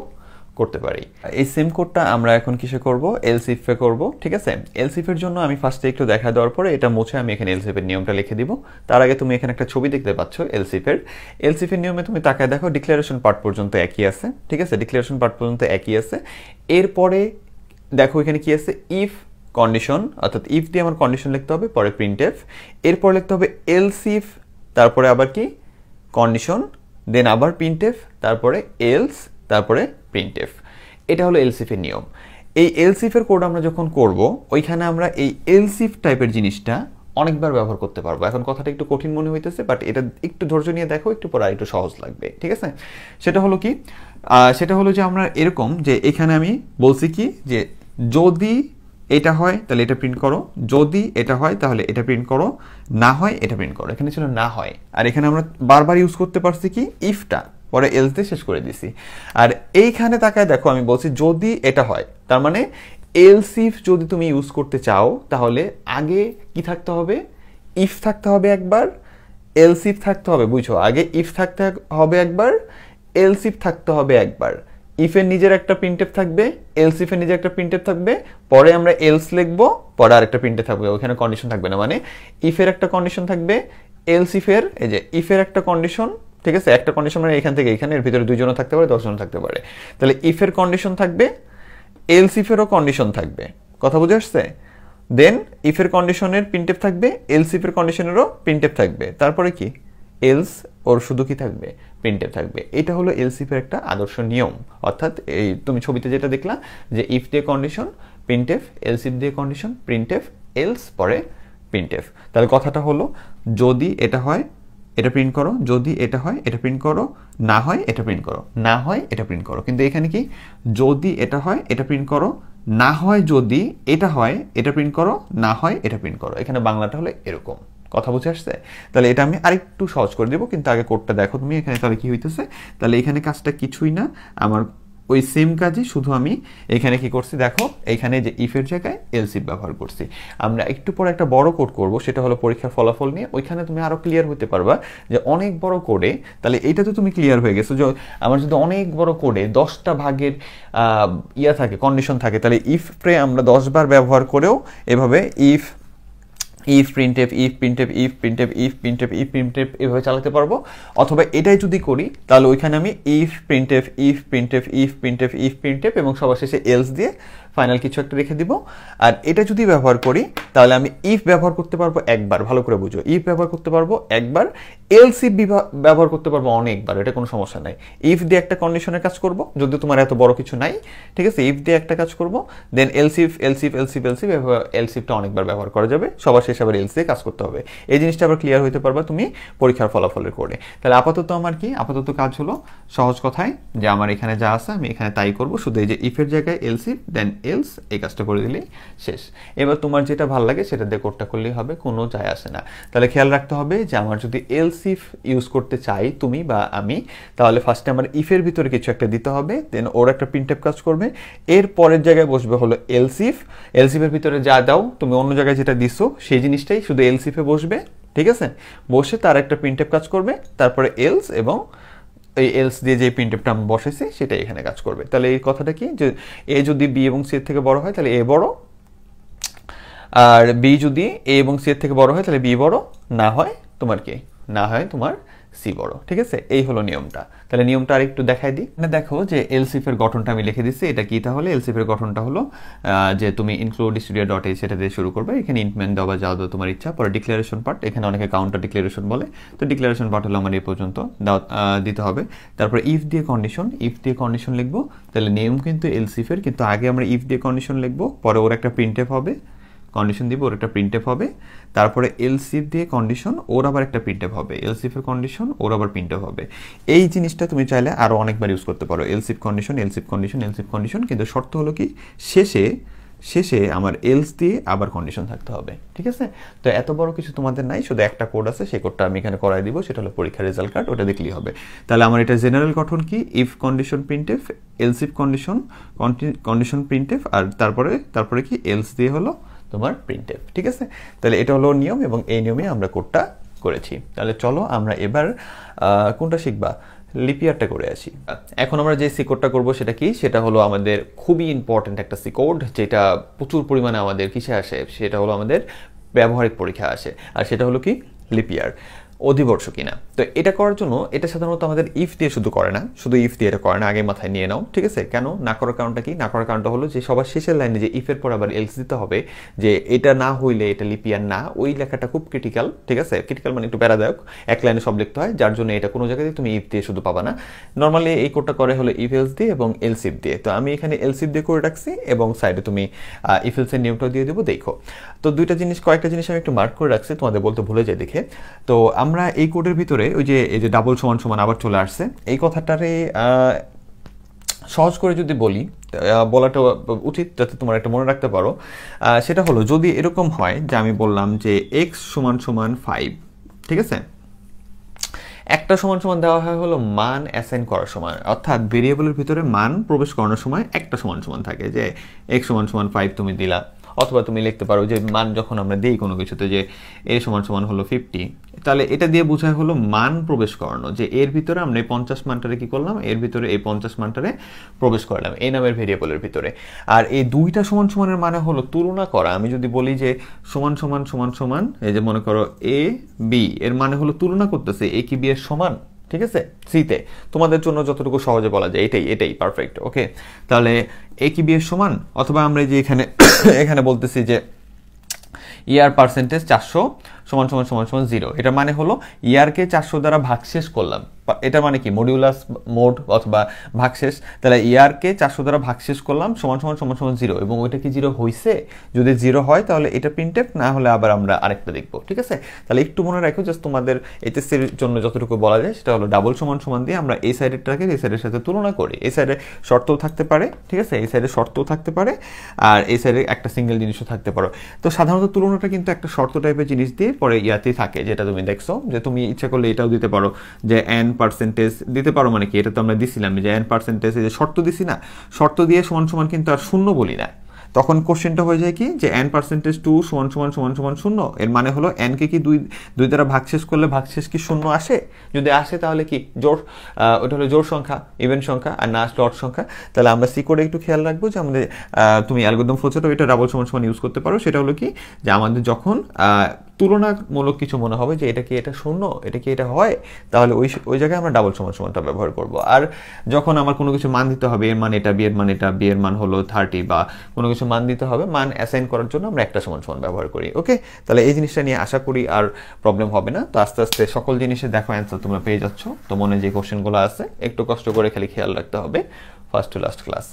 করতে পারি। এই সেম কোডটা আমরা এখন কিসে করব, এলস ইফে করব। ঠিক আছে, এলস ইফের জন্য আমি ফার্স্টে একটু দেখা দেওয়ার পরে এটা মুছে আমি এখানে এলস ইফের নিয়মটা লিখে দিব। তার আগে তুমি এখানে একটা ছবি দেখতে পাচ্ছ এলস ইফের নিয়মে তুমি তাকায় দেখো, ডিক্লারেশন পার্ট পর্যন্ত একই আছে। ঠিক আছে, ডিক্লারেশন পার্ট পর্যন্ত একই আছে। এরপরে দেখো এখানে কি আছে, ইফ কন্ডিশন, অর্থাৎ ইফ দিয়ে আমার কন্ডিশন লিখতে হবে, পরে প্রিন্টএফ, এরপর লিখতে হবে এলস ইফ, তারপরে আবার কি কন্ডিশন, দেন আবার প্রিন্টএফ, তারপরে এলস, তারপরে প্রিন্টএফ। এটা হলো এলসিফের নিয়ম। এই এলসিফের কোড আমরা যখন করব, ওইখানে আমরা এই এলসিফ টাইপের জিনিসটা অনেকবার ব্যবহার করতে পারবো। এখন কথাটা একটু কঠিন মনে হইতেছে, বাট এটা একটু ধৈর্য নিয়ে দেখো, একটু পরে একটু সহজ লাগবে। ঠিক আছে, সেটা হলো কি, সেটা হলো যে আমরা এরকম যে এখানে আমি বলছি কি যে যদি এটা হয় তাহলে এটা প্রিন্ট করো, যদি এটা হয় তাহলে এটা প্রিন্ট করো, না হয় এটা প্রিন্ট করো। এখানে ছিল না হয়, আর এখানে আমরা বারবার ইউজ করতে পারছি কি ইফটা, পরে এলস দিয়ে শেষ করে দিছি। আর এইখানে তাকায় দেখো আমি বলছি যদি এটা হয়, তার মানে এলস ইফ যদি তুমি ইউজ করতে চাও তাহলে আগে কি থাকতে হবে, ইফ থাকতে হবে একবার, এলস ইফ থাকতে হবে। বুঝছো, আগে ইফ থাকতে হবে একবার, এলস ইফ থাকতে হবে একবার। ইফের নিজের একটা প্রিন্টএফ থাকবে, এলস ইফের নিজের একটা প্রিন্টএফ থাকবে, পরে আমরা এলস লিখবো, পরে আরেকটা প্রিন্টএফ থাকবে, ওখানে কন্ডিশন থাকবে না। মানে ইফের একটা কন্ডিশন থাকবে, এলস ইফের, এই যে ইফের একটা কন্ডিশন। ঠিক আছে, একটা কন্ডিশন মানে এখান থেকে এখানে, এর ভিতরে 2 জন থাকতে পারে, 10 জন থাকতে পারে। তাহলে ইফের কন্ডিশন থাকবে, এলস ইফেরও কন্ডিশন থাকবে। কথা বুঝে আসছে? দেন ইফের কন্ডিশনের প্রিন্টএফ থাকবে, এলস ইফের কন্ডিশনেরও প্রিন্টএফ থাকবে, তারপরে কি এলস ওর শুধু কি থাকবে, প্রিন্টএফ থাকবে। এটা হলো এলস ইফের একটা আদর্শ নিয়ম। অর্থাৎ এই তুমি ছবিতে যেটা দেখলা যে ইফ দিয়ে কন্ডিশন প্রিন্টএফ, এলস ইফ দিয়ে কন্ডিশন প্রিন্টএফ, এলস পরে প্রিন্টএফ। তাহলে কথাটা হলো যদি এটা হয় এটা প্রিন্ট করো, যদি এটা হয় এটা প্রিন্ট করো, না হয় এটা প্রিন্ট করো, না হয় এটা প্রিন্ট করো। কিন্তু এখানে কি যদি এটা হয় এটা প্রিন্ট করো, না হয় যদি এটা হয় এটা প্রিন্ট করো, না হয় এটা প্রিন্ট করো। এখানে বাংলাটা হলো এরকম। কথা বুঝে আসছে? তাহলে এটা আমি আরেকটু সহজ করে দেবো, কিন্তু আগে কোডটা দেখো তুমি এখানে। তাহলে কি হইতেছে, তাহলে এখানে কাজটা কিছুই না, আমার ওই সেম কাজে শুধু আমি এখানে কি করছি দেখো, এখানে যে ইফের জায়গায় এলস ইফ ব্যবহার করছি। আমরা একটু পরে একটা বড় কোড করব, সেটা হলো পরীক্ষার ফলাফল নিয়ে। ওইখানে তুমি আরো ক্লিয়ার হতে পারবা যে অনেক বড় কোডে, তাহলে এইটা তো তুমি ক্লিয়ার হয়ে গেছো যে আমার যদি অনেক বড় কোডে 10টা ভাগের থাকে, কন্ডিশন থাকে, তাহলে ইফে আমরা 10 বার ব্যবহার করেও এভাবে if printf, if printf, if printf, if printf, if printf এভাবে চালাতে পারবো। অথবা এটাই যদি করি তাহলে ওইখানে আমি if printf, if printf, if printf, if printf এবং সবার শেষে এলস দিয়ে ফাইনাল কিছু একটা রেখে দিব। আর এটা যদি ব্যবহার করি তাহলে আমি ইফ ব্যবহার করতে পারবো একবার, ভালো করে বুঝো, ইফ ব্যবহার করতে পারবো একবার, এলস ইফ ব্যবহার করতে পারবো অনেকবার, এটা কোনো সমস্যা নাই। ইফ দিয়ে একটা কন্ডিশনের কাজ করব, যদি তোমার এত বড় কিছু নাই, ঠিক আছে, ইফ দিয়ে একটা কাজ করব, then else if, else if, else if, else if, else ইফটা অনেকবার ব্যবহার করা যাবে, সবার শেষে আবার এলস দিয়ে কাজ করতে হবে। এই জিনিসটা আবার ক্লিয়ার হইতে পারবা তুমি পরীক্ষার ফলাফলের কোডে। তাহলে আপাতত আমার কি, আপাতত কাজ হলো সহজ কথায় যে আমার এখানে যা আছে আমি এখানে তাই করব, শুধু এই যে ইফের জায়গায় এলস ইফ দেন এলস, এই কাজটা করে দিলেই শেষ। এবার তোমার যেটা ভালো লাগে সেটা দিয়ে কোডটা করলেই হবে, কোনো যায় আসে না। তাহলে খেয়াল রাখতে হবে যে আমার যদি এলস ইফ ইউজ করতে চাই তুমি বা আমি, তাহলে ফার্স্টে আমার ইফের ভিতরে কিছু একটা দিতে হবে, দেন ওর একটা প্রিন্টএফ কাজ করবে, এর পরের জায়গায় বসবে হলো এলস ইফ, এলস ইফের ভিতরে যা দাও তুমি অন্য জায়গায় যেটা দিছো সেই জিনিসটাই শুধু এলস ইফে বসবে, ঠিক আছে, বসে তার একটা প্রিন্টএফ কাজ করবে, তারপরে এলস, এবং এই এলস দিয়ে যে প্রিন্টএফটা আমি বসাইছি সেটাই এখানে কাজ করবে। তাহলে এই কথাটা কি যে এ যদি বি এবং সি এর থেকে বড় হয় তাহলে এ বড়, আর বি যদি এ এবং সি এর থেকে বড় হয় তাহলে বি বড়, না হয় তোমার কি, না হয় তোমার সি বড়, ঠিক আছে? এই হলো নিয়মটা। তাহলে নিয়মটা আরেকটু দেখাই দিই। মানে দেখো যে এলসিফ এর গঠনটা আমি লিখে দিচ্ছি। এটা কি তাহলে? এলসিফ এর গঠনটা হলো যে তুমি ইনক্লুড স্টুডিও ডট এইচ এটা দিয়ে শুরু করবে। এখানে ইনটমেন দাও বা যাও দাও তোমার ইচ্ছা। পরে ডিক্লারেশন পার্ট, এখানে অনেকে কাউন্টার ডিক্লারেশন বলে, তো ডিক্লারেশন পার্ট হলো আমার এই পর্যন্ত দিতে হবে। তারপর ইফ দিয়ে কন্ডিশন লিখবো। তাহলে নিয়ম কিন্তু এলসিফ এর, কিন্তু আগে আমরা ইফ দিয়ে কন্ডিশন লিখবো, পরে ওর একটা প্রিন্টএফ হবে, কন্ডিশন দিব, ওর একটা প্রিন্টএফ হবে, তারপরে এলসিফ দিয়ে কন্ডিশন, ওর আবার একটা প্রিন্টএফ হবে, এলসিফের কন্ডিশন, ওর আবার প্রিন্টএফ হবে। এই জিনিসটা তুমি চাইলে আরও অনেকবার ইউজ করতে পারো, এলসিফ কন্ডিশন, কিন্তু শর্ত হলো কি শেষে আমার এলস দিয়ে আবার কন্ডিশন থাকতে হবে, ঠিক আছে? তো এত বড় কিছু তোমাদের নাই, শুধু একটা কোড আছে, সেই কোডটা আমি এখানে করাই দিব, সেটা হলো পরীক্ষার রেজাল্ট কার্ড, ওটা দেখলেই হবে। তাহলে আমার এটা জেনারেল গঠন কি? If condition printf, else if condition printf, আর তারপরে কি এলস দিয়ে হলো তোমার প্রিন্টএফ, ঠিক আছে? তাহলে এটা হলো নিয়ম, এবং এই নিয়মে আমরা কোডটা করেছি। তাহলে চলো আমরা এবার কোনটা শিখবা, লিপিয়ারটা করে আসি। এখন আমরা যে সি কোডটা করবো সেটা কি? সেটা হলো আমাদের খুবই ইম্পর্টেন্ট একটা সি কোড, যেটা প্রচুর পরিমাণে আমাদের কিসে আসে, সেটা হলো আমাদের ব্যবহারিক পরীক্ষা আসে। আর সেটা হলো কি? লিপিয়ার, অধিবর্ষ কিনা। তো এটা করার জন্য এটা সাধারণত আমাদের ইফ দিয়ে শুধু করে না, শুধু ইফ দিয়ে এটা করে না, আগে মাথায় নিয়ে নাও, ঠিক আছে? কেন না করার কারণটা কি? না করার কারণটা হলো যে সবার শেষের লাইনে যে ইফের পর আবার এলস দিতে হবে, যে এটা না হইলে এটা লিপিয়ার না, ওই লেখাটা খুব ক্রিটিক্যাল, ঠিক আছে? ক্রিটিক্যাল মানে একটু প্যারাদায়ক, এক লাইনে সব লিখতে হয়, যার জন্য এটা কোনো জায়গায় তুমি ইফ দিয়ে শুধু পাবা না। নর্মালি এই কোডটা করে হলো ইফ এলস দিয়ে এবং এলসিফ দিয়ে। তো আমি এখানে এলসিফ দিয়ে করে রাখছি, এবং সাইডে তুমি ইফ এলসের নিয়মটা দিয়ে দেবো, দেখো। তো কয়েকটা জিনিস আমি একটু মার্ক করে রাখছি, তোমাদের বলতে ভুলে যাই দেখে। তো আমরা এই কোডের ভিতরে ওই যে এই যে ডাবল সমান সমান আবার চলে আসছে, এই কথাটারে সহজ করে যদি বলি, বলাটা উচিত যাতে তোমরা একটা মনে রাখতে পারো। সেটা হলো যদি এরকম হয় যে আমি বললাম যে এক্স সমান সমান 5, ঠিক আছে? একটা সমান সমান দেওয়া হয় হলো মান অ্যাসাইন করার সময়, অর্থাৎ ভেরিয়েবলের ভিতরে মান প্রবেশ করানোর সময় একটা সমান সমান থাকে, যে এক্স সমান সমান 5 তুমি দিলা, অথবা তুমি লিখতে পারো যে মান যখন আমরা দিই কোনো কিছুতে যে এ সমান সমান হলো 50, তাহলে এটা দিয়ে বোঝায় হলো মান প্রবেশ করানো, যে এর ভিতরে আমরা এই 50 মানটারে কি করলাম, এর ভিতরে এই 50 মানটারে প্রবেশ করলাম এই নামের ভেরিয়েবলের ভিতরে। আর এই দুইটা সমান সমানের মানে হলো তুলনা করা। আমি যদি বলি যে সমান সমান সমান সমান, এই যে মনে করো এ বি, এর মানে হলো তুলনা করতেছে এ কি বি এর সমান, ঠিক আছে? সিতে তোমাদের জন্য যতটুকু সহজে বলা যায় এটাই পারফেক্ট, ওকে? তাহলে এ কি বি এর সমান, অথবা আমরা যে এখানে বলতেছি যে ইয়ার পার্সেন্টেজ 400 সমান সমান সমান সমান 0, এটা মানে হলো ইয়ারকে 400 দ্বারা ভাগশেষ করলাম, এটা মানে কি? মডিউলাস মোড অথবা ভাগশেষ। তাহলে ইয়ারকে 400 দ্বারা ভাগশেষ করলাম সমান সমান সমান সমান 0, এবং ওইটা কি 0 হয়েছে? যদি 0 হয় তাহলে এটা প্রিন্টএফ, না হলে আবার আমরা আরেকটা দেখবো, ঠিক আছে? তাহলে একটু মনে রাখো, জাস্ট তোমাদের এইচএসসির জন্য যতটুকু বলা যায় সেটা হলো ডাবল সমান সমান দিয়ে আমরা এই সাইডেরটাকে এই সাইডের সাথে তুলনা করি। এই সাইডে শর্তও থাকতে পারে, ঠিক আছে? এই সাইডে শর্তও থাকতে পারে, আর এই সাইডে একটা সিঙ্গেল জিনিসও থাকতে পারো। তো সাধারণত তুলনাটা কিন্তু একটা শর্ত টাইপের জিনিস দিয়ে পরে ইয়াতেই থাকে, যেটা তুমি দেখছো, যে তুমি ইচ্ছা করলে এটাও দিতে পারো, যে এন পার্সেন্টেজ দিতে পারো, মানে কি? এটা তো আমরা দিছিলাম যে এন পার্সেন্টেজ, এই যে শর্ত দিছি না, শর্ত দিয়ে সমান সমান কিন্তু আর শূন্য বলি না, তখন কোশ্চেনটা হয়ে যায় কি, যে এন পার্সেন্টেজ 2 সমান সমান সমান সমান 0, এর মানে হলো এনকে কি দুই দ্বারা ভাগশেষ করলে ভাগশেষ কি 0 আসে? যদি আসে তাহলে কি জোড়, ওটা হলো জোড় সংখ্যা, ইভেন সংখ্যা, আর না আসলে অড সংখ্যা। তাহলে আমরা সি কোডে একটু খেয়াল রাখবো যে আমাদের তুমি অ্যালগরিদম ফ্লোচার্টও এটা ডাবল সমান সমান ইউজ করতে পারো। সেটা হলো কি, যে আমাদের যখন তুলনামূলক কিছু মনে হবে যে এটা কি এটা 0, এটা কি এটা হয়, তাহলে ওই জায়গায় আমরা ডাবল সমান সমানটা ব্যবহার করব। আর যখন আমার কোনো কিছু মান দিতে হবে, এর মান এটা, বি এর মান এটা, বি এর মান হলো 30, বা কোনো কিছু মান দিতে হবে, মান অ্যাসাইন করার জন্য আমরা একটা সমান সমান ব্যবহার করি, ওকে? তাহলে এই জিনিসটা নিয়ে আশা করি আর প্রবলেম হবে না। তো আস্তে আস্তে সকল জিনিসে দেখো অ্যান্সার তোমরা পেয়ে যাচ্ছ। তো মনে যে কোশ্চেনগুলো আছে একটু কষ্ট করে খালি খেয়াল রাখতে হবে, ফার্স্ট টু লাস্ট ক্লাস।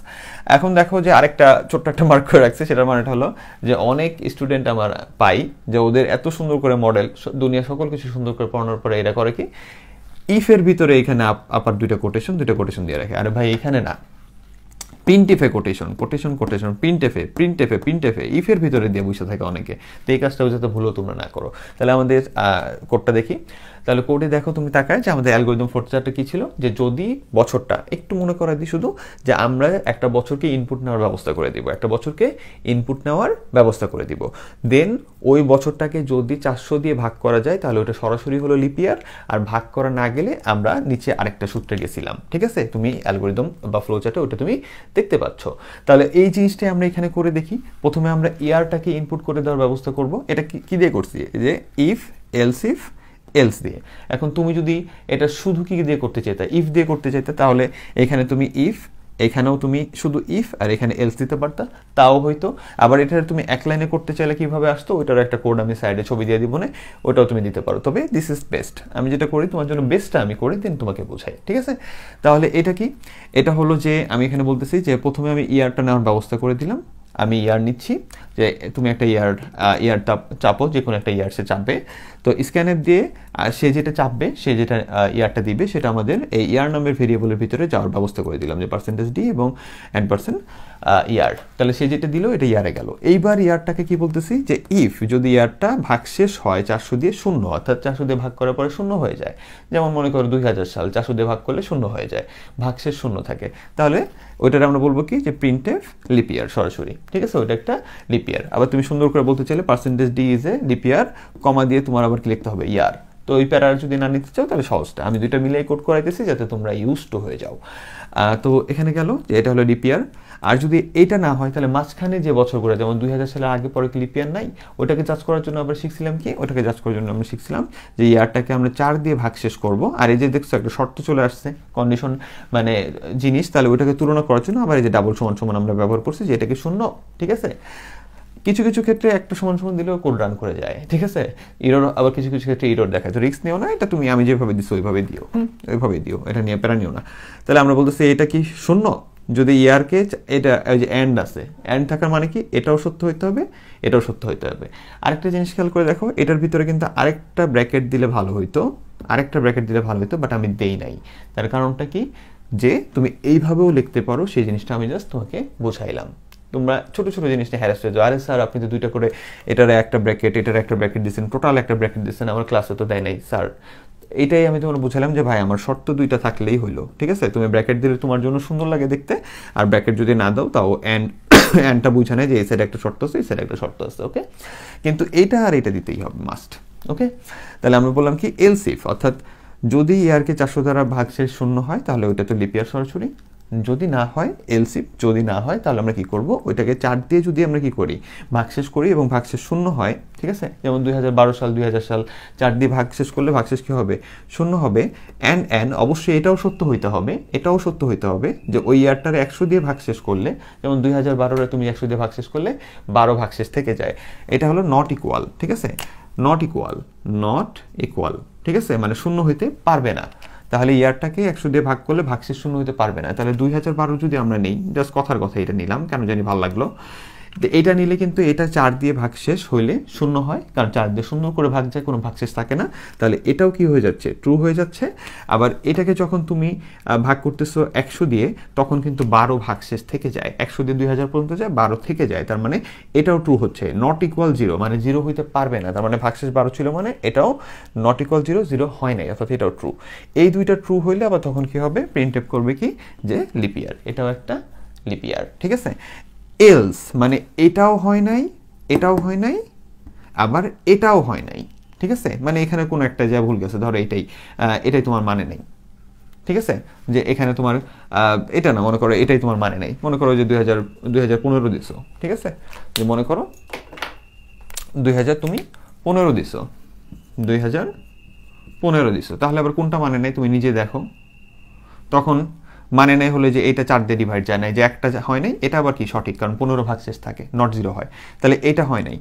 এখন দেখো যে আরেকটা ছোট্ট একটা মার্ক করে রাখছে, সেটার মানেটা হলো যে অনেক স্টুডেন্ট আমার পাই যে ওদের এত সুন্দর করে মডেল, দুনিয়া সকল কিছু সুন্দর করে পড়ানোর পরে এরা করে কি, ইফের ভিতরে এখানে আপার দুইটা কোটেশন দিয়ে রাখে। আরে ভাই এখানে না, প্রিন্টএফে কোটেশন প্রিন্টএফে ইফের ভিতরে দিয়ে বসে থাকে অনেকে। তো এই কাজটাও যাতে ভুলও তোমরা না করো। তাহলে আমাদের কোডটা দেখি। তাহলে কোডে দেখো তুমি তাকায় যে আমাদের অ্যালগরিদম ফ্লোচার্টটা কি ছিল, যে যদি বছরটা একটু মনে করা দিই শুধু, যে আমরা একটা বছরকে ইনপুট নেওয়ার ব্যবস্থা করে দিব, দেন ওই বছরটাকে যদি 400 দিয়ে ভাগ করা যায় তাহলে ওটা সরাসরি হলো লিপিয়ার, আর ভাগ করা না গেলে আমরা নিচে আরেকটা সূত্রে গেছিলাম, ঠিক আছে? তুমি অ্যালগরিদম বা ফ্লোচার্টে ওটা তুমি দেখতে পাচ্ছ। তাহলে এই জিনিসটাই আমরা এখানে করে দেখি। প্রথমে আমরা ইয়ারটাকে ইনপুট করে দেওয়ার ব্যবস্থা করব। এটা কি দিয়ে করছি, যে ইফ এলস ইফ এলস দিয়ে। এখন তুমি যদি এটা শুধু কি দিয়ে করতে চাইতে, ইফ দিয়ে করতে চাইতে, তাহলে এখানে তুমি ইফ, এখানেও তুমি শুধু ইফ আর এখানে এলস দিতে পারতা, তাও হয়তো। আবার এটা তুমি এক লাইনে করতে চাইলে কিভাবে আসতো, ওইটার একটা কোড আমি সাইডে ছবি দিয়ে দিব না, ওটাও তুমি দিতে পারো। তবে দিস ইজ বেস্ট, আমি যেটা করি তোমার জন্য বেস্টটা আমি করি, দেন তোমাকে বোঝাই, ঠিক আছে? তাহলে এটা কি, এটা হলো যে আমি এখানে বলতেছি যে প্রথমে আমি ইয়ারটা নেওয়ার ব্যবস্থা করে দিলাম। আমি ইয়ার নিচ্ছি, যে তুমি একটা ইয়ার চাপো, যে কোনো একটা ইয়ার সে চাপবে, তো স্ক্যানএপ দিয়ে সে যেটা চাপবে, সে যেটা ইয়ারটা দিবে, সেটা আমাদের এই ইয়ার নামের ভেরিয়েবলের ভিতরে যাওয়ার ব্যবস্থা করে দিলাম, যে %d এবং %, ইয়ার। তাহলে সে যেটা দিল এটা ইয়ারে গেল। এইবার ইয়ারটাকে কি বলতেছি, যে ইফ যদি ইয়ারটা ভাগশেষ হয় 400 দিয়ে 0, অর্থাৎ 400 দিয়ে ভাগ করার পরে 0 হয়ে যায়, যেমন মনে করো 2000 সাল, 400 দিয়ে ভাগ করলে 0 হয়ে যায়, ভাগশেষ 0 থাকে, তাহলে ওইটার আমরা বলবো কি, যে প্রিন্টএফ লিপ ইয়ার সরাসরি, ঠিক আছে? ওইটা একটা লিপ ইয়ার। আবার তুমি সুন্দর করে বলতে চাইলে %d is a leap year, comma দিয়ে তোমার আবার কি লিখতে হবে, ইয়ার। তো ওই প্যারার যদি না নিতে চাও তাহলে সহজটা, আমি দুইটা মিলাই কোড করাইতেছি যাতে তোমরা ইউজ টু হয়ে যাও। তো এখানে গেল যে এটা হলো লিপ ইয়ার। আর যদি এটা না হয় তাহলে মাঝখানে যে বছরগুলো, যেমন 2000 সালের আগে পরে কি লিপ ইয়ার নাই, ওটাকে জাজ করার জন্য আমরা শিখছিলাম কি, ওটাকে জাজ করার জন্য আমরা শিখছিলাম যে ইয়ারটাকে আমরা 4 দিয়ে ভাগশেষ করব। আর এই যে দেখছো একটা শর্ত চলে আসছে, কন্ডিশন মানে জিনিস, তাহলে ওটাকে তুলনা করার জন্য আবার এই যে ডাবল সমান সমান আমরা ব্যবহার করছি, যে এটাকে 0, ঠিক আছে? কিছু কিছু ক্ষেত্রে একটা সমান সমান দিলেও কোড রান করে যায়, ঠিক আছে? ইরর, আবার কিছু কিছু ক্ষেত্রে ইরর দেখায়, তো রিস্ক নিও না, এটা তুমি আমি যেভাবে দিচ্ছি ওইভাবে দিও, ওইভাবে দিও, এটা নিয়ে প্যারা নিও না। তাহলে আমরা বলতেছি এটা কি 0, যদি ইয়ারকে এটা ওই যে অ্যান্ড আছে, অ্যান্ড থাকার মানে কি, এটাও সত্য হইতে হবে, এটাও সত্য হইতে হবে। আরেকটা জিনিস খেয়াল করে দেখো, এটার ভিতরে কিন্তু আরেকটা ব্র্যাকেট দিলে ভালো হইতো, বাট আমি দেই নাই। তার কারণটা কি, যে তুমি এইভাবেও লিখতে পারো, সেই জিনিসটা আমি জাস্ট তোমাকে বোঝাইলাম। তোমরা ছোট ছোট জিনিসটা হ্যারাস হয়ে যাও, আরে স্যার আপনি তো দুইটা করে, এটার একটা ব্র্যাকেট, এটার একটা ব্র্যাকেট দিচ্ছেন, টোটাল একটা ব্র্যাকেট দিচ্ছেন, আমার ক্লাসে তো দেয় নাই স্যার। এটাই আমি তোমার বুঝালাম যে ভাই আমার শর্ত দুইটা থাকলেই হইলো, ঠিক আছে? তুমি ব্র্যাকেট দিলে তোমার জন্য সুন্দর লাগে দেখতে, আর ব্র্যাকেট যদি না দাও তাও অ্যান্ডটা বুঝে নেয় যে এই সাইডে একটা শর্ত আছে, এই সাইডে একটা শর্ত আছে, ওকে? কিন্তু এইটা আর এটা দিতেই হবে, মাস্ট, ওকে? তাহলে আমরা বললাম কি, এলস ইফ, অর্থাৎ যদি ইয়ারকে 400 দ্বারা ভাগশেষ 0 হয় তাহলে ওইটা তো লিপ ইয়ার সরাসরি। যদি না হয়, এলস ইফ যদি না হয় তাহলে আমরা কি করব, ওইটাকে 4 দিয়ে যদি আমরা কি করি, ভাগশেষ করি এবং ভাগশেষ 0 হয়, ঠিক আছে? যেমন 2012 সাল, 2000 সাল, 4 দিয়ে ভাগশেষ করলে ভাগশেষ কি হবে, 0 হবে। অ্যান্ড অবশ্যই এটাও সত্য হইতে হবে, এটাও সত্য হইতে হবে যে ওই ইয়ারটারে 100 দিয়ে ভাগশেষ করলে, যেমন 2012-রে তুমি 100 দিয়ে ভাগশেষ করলে 12 ভাগশেষ থেকে যায়, এটা হলো নট ইকুয়াল, ঠিক আছে? নট ইকুয়াল, ঠিক আছে? মানে 0 হইতে পারবে না। তাহলে ইয়ারটাকে 100 দিয়ে ভাগ করলে ভাগশেষ 0 হতে পারবে না। তাহলে 2012 যদি আমরা নেই, জাস্ট কথার কথা এটা নিলাম, কেন জানি ভালো লাগলো, এটা নিলে কিন্তু এটা 4 দিয়ে ভাগশেষ হইলে 0 হয়, কারণ 4 দিয়ে 0 করে ভাগ যায়, কোনো ভাগশেষ থাকে না। তাহলে এটাও কি হয়ে যাচ্ছে, ট্রু হয়ে যাচ্ছে। আবার এটাকে যখন তুমি ভাগ করতেছো 100 দিয়ে, তখন কিন্তু 12 ভাগশেষ থেকে যায়, 100 দিয়ে 2000 পর্যন্ত যায়, 12 থেকে যায়, তার মানে এটাও ট্রু হচ্ছে। নট ইকুয়াল 0 মানে 0 হইতে পারবে না, তার মানে ভাগশেষ 12 ছিল, মানে এটাও নট ইকুয়াল 0, 0 হয় নাই, অর্থাৎ এটাও ট্রু। এই দুইটা ট্রু হইলে আবার তখন কি হবে, প্রিন্টএফ করবে কি, যে লিপ ইয়ার, এটাও একটা লিপ ইয়ার, ঠিক আছে? এলস মানে এটাও হয় নাই, এটাও হয় নাই, আবার এটাও হয় নাই, ঠিক আছে? মানে এখানে কোনো একটা যা ভুল গেছে, ধরো এটাই তোমার মানে নেই, ঠিক আছে? যে এখানে তোমার এটা না, মনে করো এটাই তোমার মানে নেই, মনে করো যে 2015 দিছো, ঠিক আছে? যে মনে করো 2000 তুমি 15 দিছো, 2015 দিছো, তাহলে আবার কোনটা মানে নেই তুমি নিজে দেখো। তখন মানে নেই হলে যে এটা 4 দিয়ে ডিভাইড যায় নাই, যে একটা হয় নাই, এটা আবার কি সঠিক, কারণ 15 ভাগশেষ থাকে, নট 0 হয়, তাহলে এটা হয় নাই।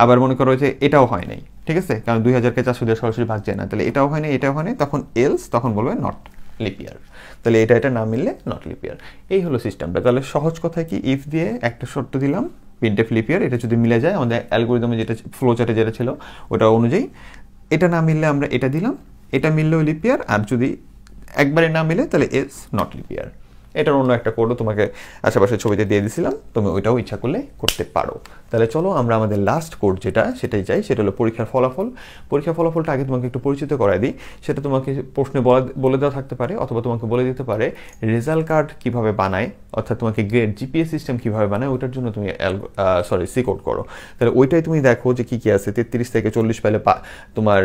আবার মনে করো যে এটাও হয় নাই, ঠিক আছে? কারণ 2000-কে 400 দিয়ে সরাসরি ভাগ যায় না, তাহলে এটাও হয় নাই, এটাও হয় নাই, তখন এলস, তখন বলবে নট লিপ ইয়ার। তাহলে এটা না মিললে নট লিপ ইয়ার। এই হলো সিস্টেমটা। তাহলে সহজ কথায় কি, ইফ দিয়ে একটা শর্ত দিলাম, প্রিন্টএফ লিপ ইয়ার, এটা যদি মিলে যায় আমাদের অ্যালগরিদমে যেটা ফ্লো চার্টে যেটা ছিল ওটা অনুযায়ী, এটা না মিললে আমরা এটা দিলাম, এটা মিললেও লিপ ইয়ার, আর যদি একবারে না মিলে তাহলে ইটস নট লিপ ইয়ার। এটার অন্য একটা কোডও তোমাকে আশেপাশে ছবিতে দিয়ে দিয়েছিলাম, তুমি ওইটাও ইচ্ছা করলে করতে পারো। তাহলে চলো আমরা আমাদের লাস্ট কোড সেটাই চাই, সেটা হলো পরীক্ষার ফলাফল। পরীক্ষার ফলাফলটা আগে তোমাকে একটু পরিচিত করাই দিই। সেটা তোমাকে প্রশ্নে বলে দেওয়া থাকতে পারে, অথবা তোমাকে বলে দিতে পারে রেজাল্ট কার্ড কীভাবে বানায়, অর্থাৎ তোমাকে গ্রেড জিপিএস সিস্টেম কীভাবে বানায়, ওইটার জন্য তুমি সি কোড করো। তাহলে ওইটাই তুমি দেখো যে কী কী আছে। 33 থেকে 40 পেলে তোমার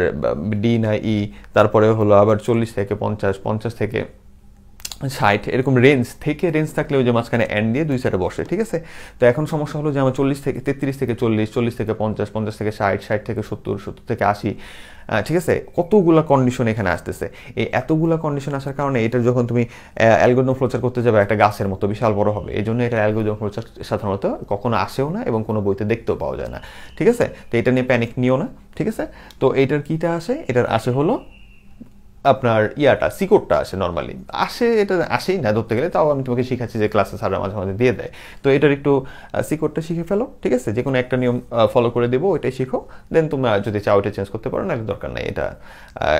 ডি না ই, তারপরে হলো আবার 40 থেকে 50, 50 থেকে 60 এরকম রেঞ্জ থাকলে ওই যে মাঝখানে এন্ড দিয়ে দুই সাইডে বসে, ঠিক আছে। তো এখন সমস্যা হলো যে আমার 33 থেকে 40, 40 থেকে 50, 50 থেকে 60, 60 থেকে 70, 70 থেকে 80, ঠিক আছে, কতগুলা কন্ডিশন এখানে আসতেছে। এই এতগুলা কন্ডিশন আসার কারণে এটা যখন তুমি অ্যালগরিদম ফ্লোচার্ট করতে যাবে একটা গাছের মতো বিশাল বড় হবে, এই জন্য এটা অ্যালগরিদম ফ্লোচার্ট সাধারণত কখনো আসেও না এবং কোনো বইতে দেখতেও পাওয়া যায় না, ঠিক আছে। তো এটা নিয়ে প্যানিক নিও না, ঠিক আছে। তো এইটার কিটা আসে, এটার আসে হলো আপনার সিকোডটা আসে, নর্মালি এটা আসেই না ধরতে গেলে, তাও আমি তোমাকে শিখাচ্ছি যে ক্লাসে স্যাররা মাঝে মাঝে দিয়ে দেয়। তো এটার একটু সিকোডটা শিখে ফেলো, ঠিক আছে, যে কোনো একটা নিয়ম ফলো করে দেবো, ওইটাই শিখো, দেন তোমরা যদি চাও এটা চেঞ্জ করতে পারো, নাহলে দরকার নাই। এটা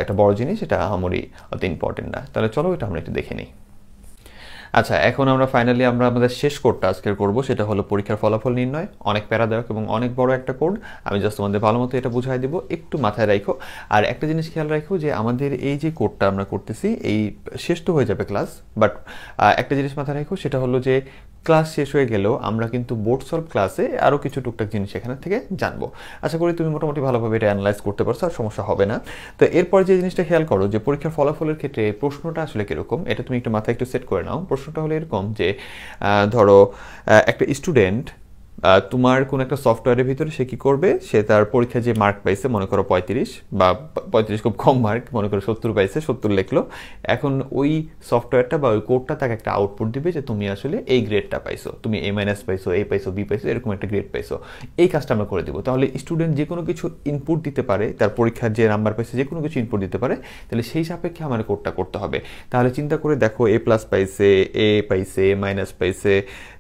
একটা বড় জিনিস, এটা আমারই অত ইম্পর্টেন্ট না। তাহলে চলো এটা আমরা একটু দেখে নিই। আচ্ছা, এখন আমরা ফাইনালি আমাদের শেষ কোডটা আজকের করবো, সেটা হলো পরীক্ষার ফলাফল নির্ণয়। অনেক প্যারাদায়ক এবং অনেক বড় একটা কোড, আমি জাস্ট তোমাদের ভালো মতো এটা বুঝাই দেবো, একটু মাথায় রাখো। আর একটা জিনিস খেয়াল রাখো যে আমাদের এই যে কোডটা আমরা করতেছি, এই শেষ তো হয়ে যাবে ক্লাস, বাট একটা জিনিস মাথায় রাখো, সেটা হলো যে ক্লাস শেষ হয়ে গেলেও আমরা কিন্তু বোর্ড সলভ ক্লাসে আরও কিছু টুকটাক জিনিস এখান থেকে জানবো। আশা করি তুমি মোটামুটি ভালোভাবে এটা অ্যানালাইজ করতে পারছো, আর সমস্যা হবে না। তো এরপর যে জিনিসটা খেয়াল করো যে পরীক্ষার ফলাফলের ক্ষেত্রে প্রশ্নটা আসলে কীরকম, এটা তুমি একটু মাথায় একটু সেট করে নাও। প্রশ্নটা হলো এরকম যে ধরো একটা স্টুডেন্ট তোমার কোন একটা সফটওয়্যারের ভিতরে সে কি করবে, সে তার পরীক্ষায় যে মার্ক পাইছে, মনে করো 35 বা 35 খুব কম মার্ক, মনে করো 70 পাইছে, 70 লিখলো। এখন ওই সফটওয়্যারটা বা ওই কোডটা তাকে একটা আউটপুট দিবে যে তুমি আসলে এই গ্রেডটা পাইছো, তুমি A- পাইছো, A পাইছো, B পাইছো, এরকম একটা গ্রেড পাইছো। এই কাজটা আমরা করে দেবো। তাহলে স্টুডেন্ট যে কোনো কিছু ইনপুট দিতে পারে, তার পরীক্ষার যে নাম্বার পাইছে যে কোনো কিছু ইনপুট দিতে পারে, তাহলে সেই সাপেক্ষে আমার কোডটা করতে হবে। তাহলে চিন্তা করে দেখো, A+ পাইছে, A পাইছে, A- পাইছে,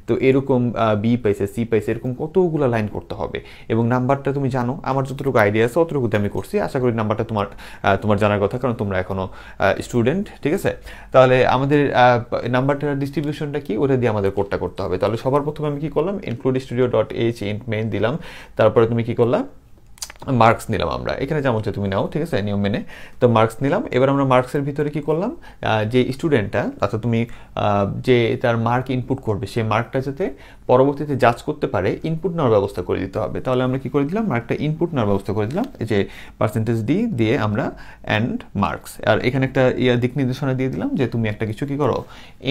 তো এরকম B পাইছে, C পাইছে, এরকম কতগুলো লাইন করতে হবে। এবং নাম্বারটা তুমি জানো, আমার যতটুকু আইডিয়া আছে অতটুকুতে আমি করছি। আশা করি নাম্বারটা তোমার জানার কথা, কারণ তোমরা এখনো স্টুডেন্ট, ঠিক আছে। তাহলে আমাদের নাম্বারটার ডিস্ট্রিবিউশনটা কি, ওটা দিয়ে আমাদের কোডটা করতে হবে। তাহলে সবার প্রথমে আমি কি করলাম, include studio.h int main দিলাম। তারপরে তুমি কি করলাম, মার্কস নিলাম আমরা, এখানে যেমন হচ্ছে তুমি নাও, ঠিক আছে, নিয়ম মেনে। তো মার্কস নিলাম। এবার আমরা মার্কসের ভিতরে কি করলাম, যে স্টুডেন্টটা, অর্থাৎ তুমি যে তার মার্ক ইনপুট করবে, সেই মার্কটা যাতে পরবর্তীতে জাজ করতে পারে, ইনপুট নেওয়ার ব্যবস্থা করে দিতে হবে। তাহলে আমরা কি করে দিলাম, মার্কটা ইনপুট নেওয়ার ব্যবস্থা করে দিলাম, এই যে %d দিয়ে আমরা অ্যান্ড মার্কস। আর এখানে একটা দিক নির্দেশনা দিয়ে দিলাম যে তুমি একটা কিছু কি করো,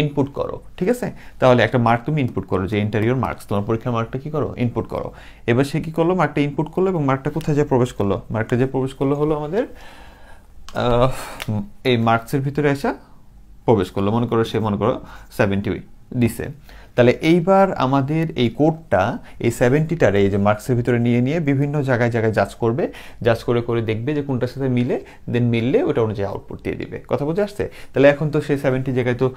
ইনপুট করো, ঠিক আছে। তাহলে একটা মার্ক তুমি ইনপুট করো, যে ইন্টারিয়র মার্কস, তোমার পরীক্ষার মার্কটা কি করো, ইনপুট করো। এবার সে কি করলো, মার্কটা ইনপুট করলো, এবং মার্কটা কোথায় যে প্রবেশ করলো, মার্কটা যে প্রবেশ করলো হলো আমাদের এই মার্কসের ভিতরে এসে প্রবেশ করলো। মনে করো সে 70 দিছে। তাহলে এইবার আমাদের এই কোডটা এই 70টারে এই যে মার্কসের ভিতরে নিয়ে নিয়ে বিভিন্ন জায়গায় জাজ করবে, জাজ করে দেখবে যে কোনটার সাথে মিলে, দেন মিললে ওটা অনুযায়ী আউটপুট দিয়ে দিবে। কথা বুঝে আসছে? তাহলে এখন তো সেই 70 জায়গায় তো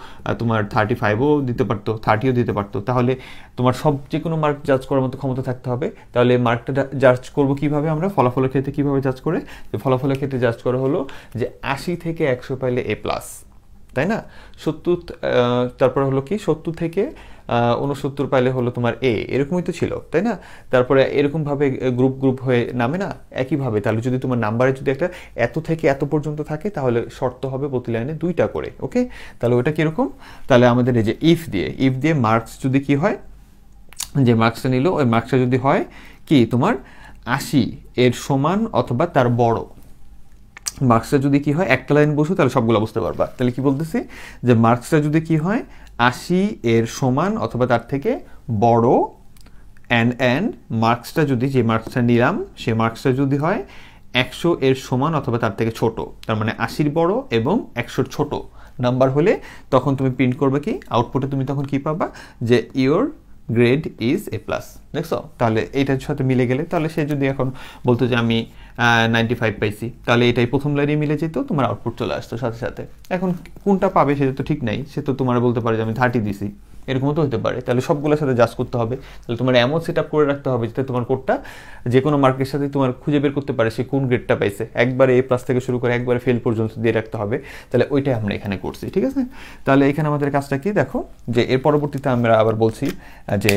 তোমার 35ও দিতে পারতো, 30ও দিতে পারতো। তাহলে তোমার যে কোনো মার্ক জাজ করার মতো ক্ষমতা থাকতে হবে। তাহলে মার্কটা জাজ করবো কিভাবে, আমরা ফলাফলের ক্ষেত্রে কিভাবে জাজ করে, যে ফলাফলের ক্ষেত্রে জাজ করা হলো যে 80 থেকে 100 পাইলে A+, তাই না। 70 তারপরে হলো কি, 70 থেকে 69 পাইলে হলো তোমার A, এরকমই তো ছিল, তাই না। তারপরে এরকমভাবে গ্রুপ হয়ে নামে না, একইভাবে। তাহলে যদি তোমার নাম্বারে যদি একটা এত থেকে এত পর্যন্ত থাকে, তাহলে শর্ত হবে প্রতি লাইনে 2টা করে, ওকে। তাহলে ওটা কীরকম, তাহলে আমাদের এই যে ইফ দিয়ে মার্কস যদি কি হয়, যে মার্কসটা নিল, ওই মার্কসটা যদি হয় কি তোমার 80 এর সমান অথবা তার বড়, মার্কসটা যদি কি হয়, একটা লাইন বসো তাহলে সবগুলো বুঝতে পারবা। তাহলে কি বলতেছি, যে মার্কসটা যদি কি হয় 80 এর সমান অথবা তার থেকে বড়, অ্যান্ড মার্কসটা যদি, যে মার্কসটা নিলাম সেই মার্কসটা যদি হয় 100 এর সমান অথবা তার থেকে ছোট, তার মানে 80 বড় এবং 100 ছোট নাম্বার হলে, তখন তুমি প্রিন্ট করবে কি, আউটপুটে তুমি তখন কি পাবা, যে ইওর গ্রেড ইজ A+। দেখছো, তাহলে এইটার সাথে মিলে গেলে, তাহলে সে যদি এখন বলতো যে আমি 95 পাইছি, তাহলে এটাই প্রথম লাইনে মিলে যেত, তোমার আউটপুট চলে আসতো সাথে সাথে। এখন কোনটা পাবে সেটা তো ঠিক নাই, সে তো তোমার বলতে পারে যে আমি 30 দিছি, এরকমও তো হতে পারে। তাহলে সবগুলোর সাথে জাজ করতে হবে। তাহলে তোমার এমন সেট আপ করে রাখতে হবে যাতে তোমার কোডটা যে কোনো মার্কের সাথে তোমার খুঁজে বের করতে পারে সে কোন গ্রেডটা পাইছে, একবারে A+ থেকে শুরু করে একবারে ফেল পর্যন্ত দিয়ে রাখতে হবে। তাহলে ওইটাই আমরা এখানে করছি, ঠিক আছে। তাহলে এখানে আমাদের কাজটা কি দেখো, যে এর পরবর্তীতে আমরা আবার বলছি যে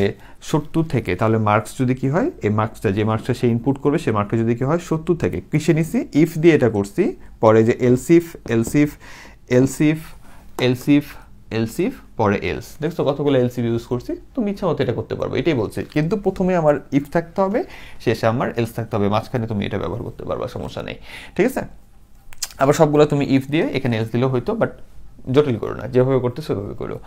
70 থেকে, তাহলে মার্কস যদি কি হয়, এই মার্কসটা যে মার্কসটা সে ইনপুট করবে, সেই মার্কটা যদি কি হয় 70 থেকে, কিসে নিছি, ইফ দিয়ে এটা করছি, পরে যে এলসিফ পরে এলস। দেখছো কতগুলো এলসিফ ইউজ করছি, তুমি ইচ্ছা মতো এটা করতে পারবে, এটাই বলছি। কিন্তু প্রথমে আমার ইফ থাকতে হবে, শেষে আমার এলস থাকতে হবে, মাঝখানে তুমি এটা ব্যবহার করতে পারবা, সমস্যা নেই, ঠিক আছে। আবার সবগুলো তুমি ইফ দিয়ে এখানে এলস দিলেও হয়তো, বাট জটিল করো না, যেভাবে করতে সেভাবে করো।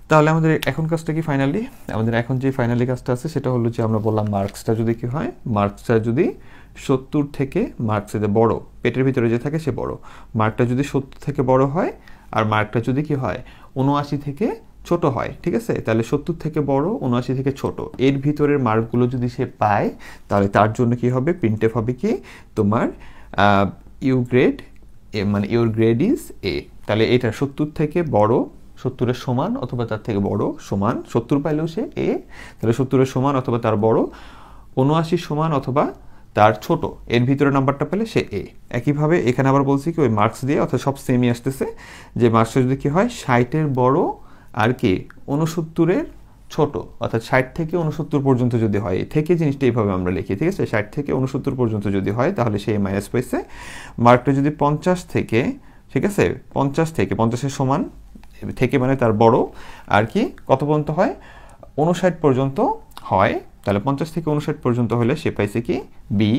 তাহলে আমাদের এখন কাজটা কি ফাইনালি, আমাদের এখন যে ফাইনালি কাজটা আছে সেটা হলো যে আমরা বললাম মার্কসটা যদি কি হয়, মার্কসটা যদি 70 থেকে মার্কসে যে বড়, পেটের ভিতরে যে থাকে সে বড়, মার্কটা যদি 70 থেকে বড় হয় আর মার্কটা যদি কি হয় 79 থেকে ছোট হয়, ঠিক আছে, তাহলে 70 থেকে বড় 79 থেকে ছোট এর ভিতরের মার্কগুলো যদি সে পায় তাহলে তার জন্য কি হবে, প্রিন্টএফ হবে কি তোমার ইউ গ্রেড, মানে ইউর গ্রেড ইজ এ। তাহলে এটা 70 থেকে বড়, 70-এর সমান অথবা তার থেকে বড়, সমান 70 পাইলেও সে এ, তাহলে 70-এর সমান অথবা তার বড়, 79 সমান অথবা তার ছোট এর ভিতরে নাম্বারটা পেলে সে এ। একইভাবে এখানে আবার বলছি কি ওই মার্কস দিয়ে, অর্থাৎ সব সেমই আসতেছে, যে মার্কসটা যদি কি হয় 60-এর বড় আর কি 69-এর ছোট, অর্থাৎ 60 থেকে 69 পর্যন্ত যদি হয়, থেকে জিনিসটা এইভাবে আমরা লিখি, ঠিক আছে, 60 থেকে 69 পর্যন্ত যদি হয় তাহলে সে মাইনাস পাইছে। মার্কটা যদি 50 থেকে, ঠিক আছে, 50 থেকে 50-এর সমান থেকে মানে তার বড় আর কি কত পর্যন্ত হয় 59 পর্যন্ত হয়, তাহলে 50 থেকে 59 পর্যন্ত হলে সে পাইছে কি বি।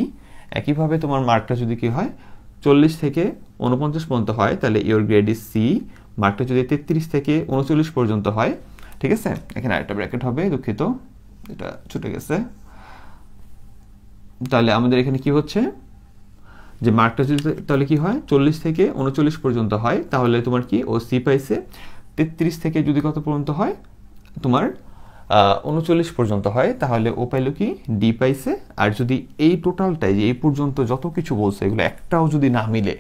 একইভাবে তোমার মার্কটা যদি কি হয় 40 থেকে 49 পর্যন্ত হয় তাহলে ইওর গ্রেড ইজ সি। মার্কটা যদি 33 থেকে 39 পর্যন্ত হয়, ঠিক আছে, এখানে আরেকটা ব্র্যাকেট হবে, দুঃখিত এটা ছুটে গেছে, তাহলে আমাদের এখানে কি হচ্ছে যে মার্কটা যদি তাহলে কি হয় 40 থেকে 39 পর্যন্ত হয় তাহলে তোমার কি ও সি পাইছে। 33 থেকে যদি কত পর্যন্ত হয় তোমার 39 পর্যন্ত হয় তাহলে ও পাইলো কি ডি পাইছে। আর যদি এই টোটালটাই যে এই পর্যন্ত যত কিছু বলছে এগুলো একটাও যদি না মিলে,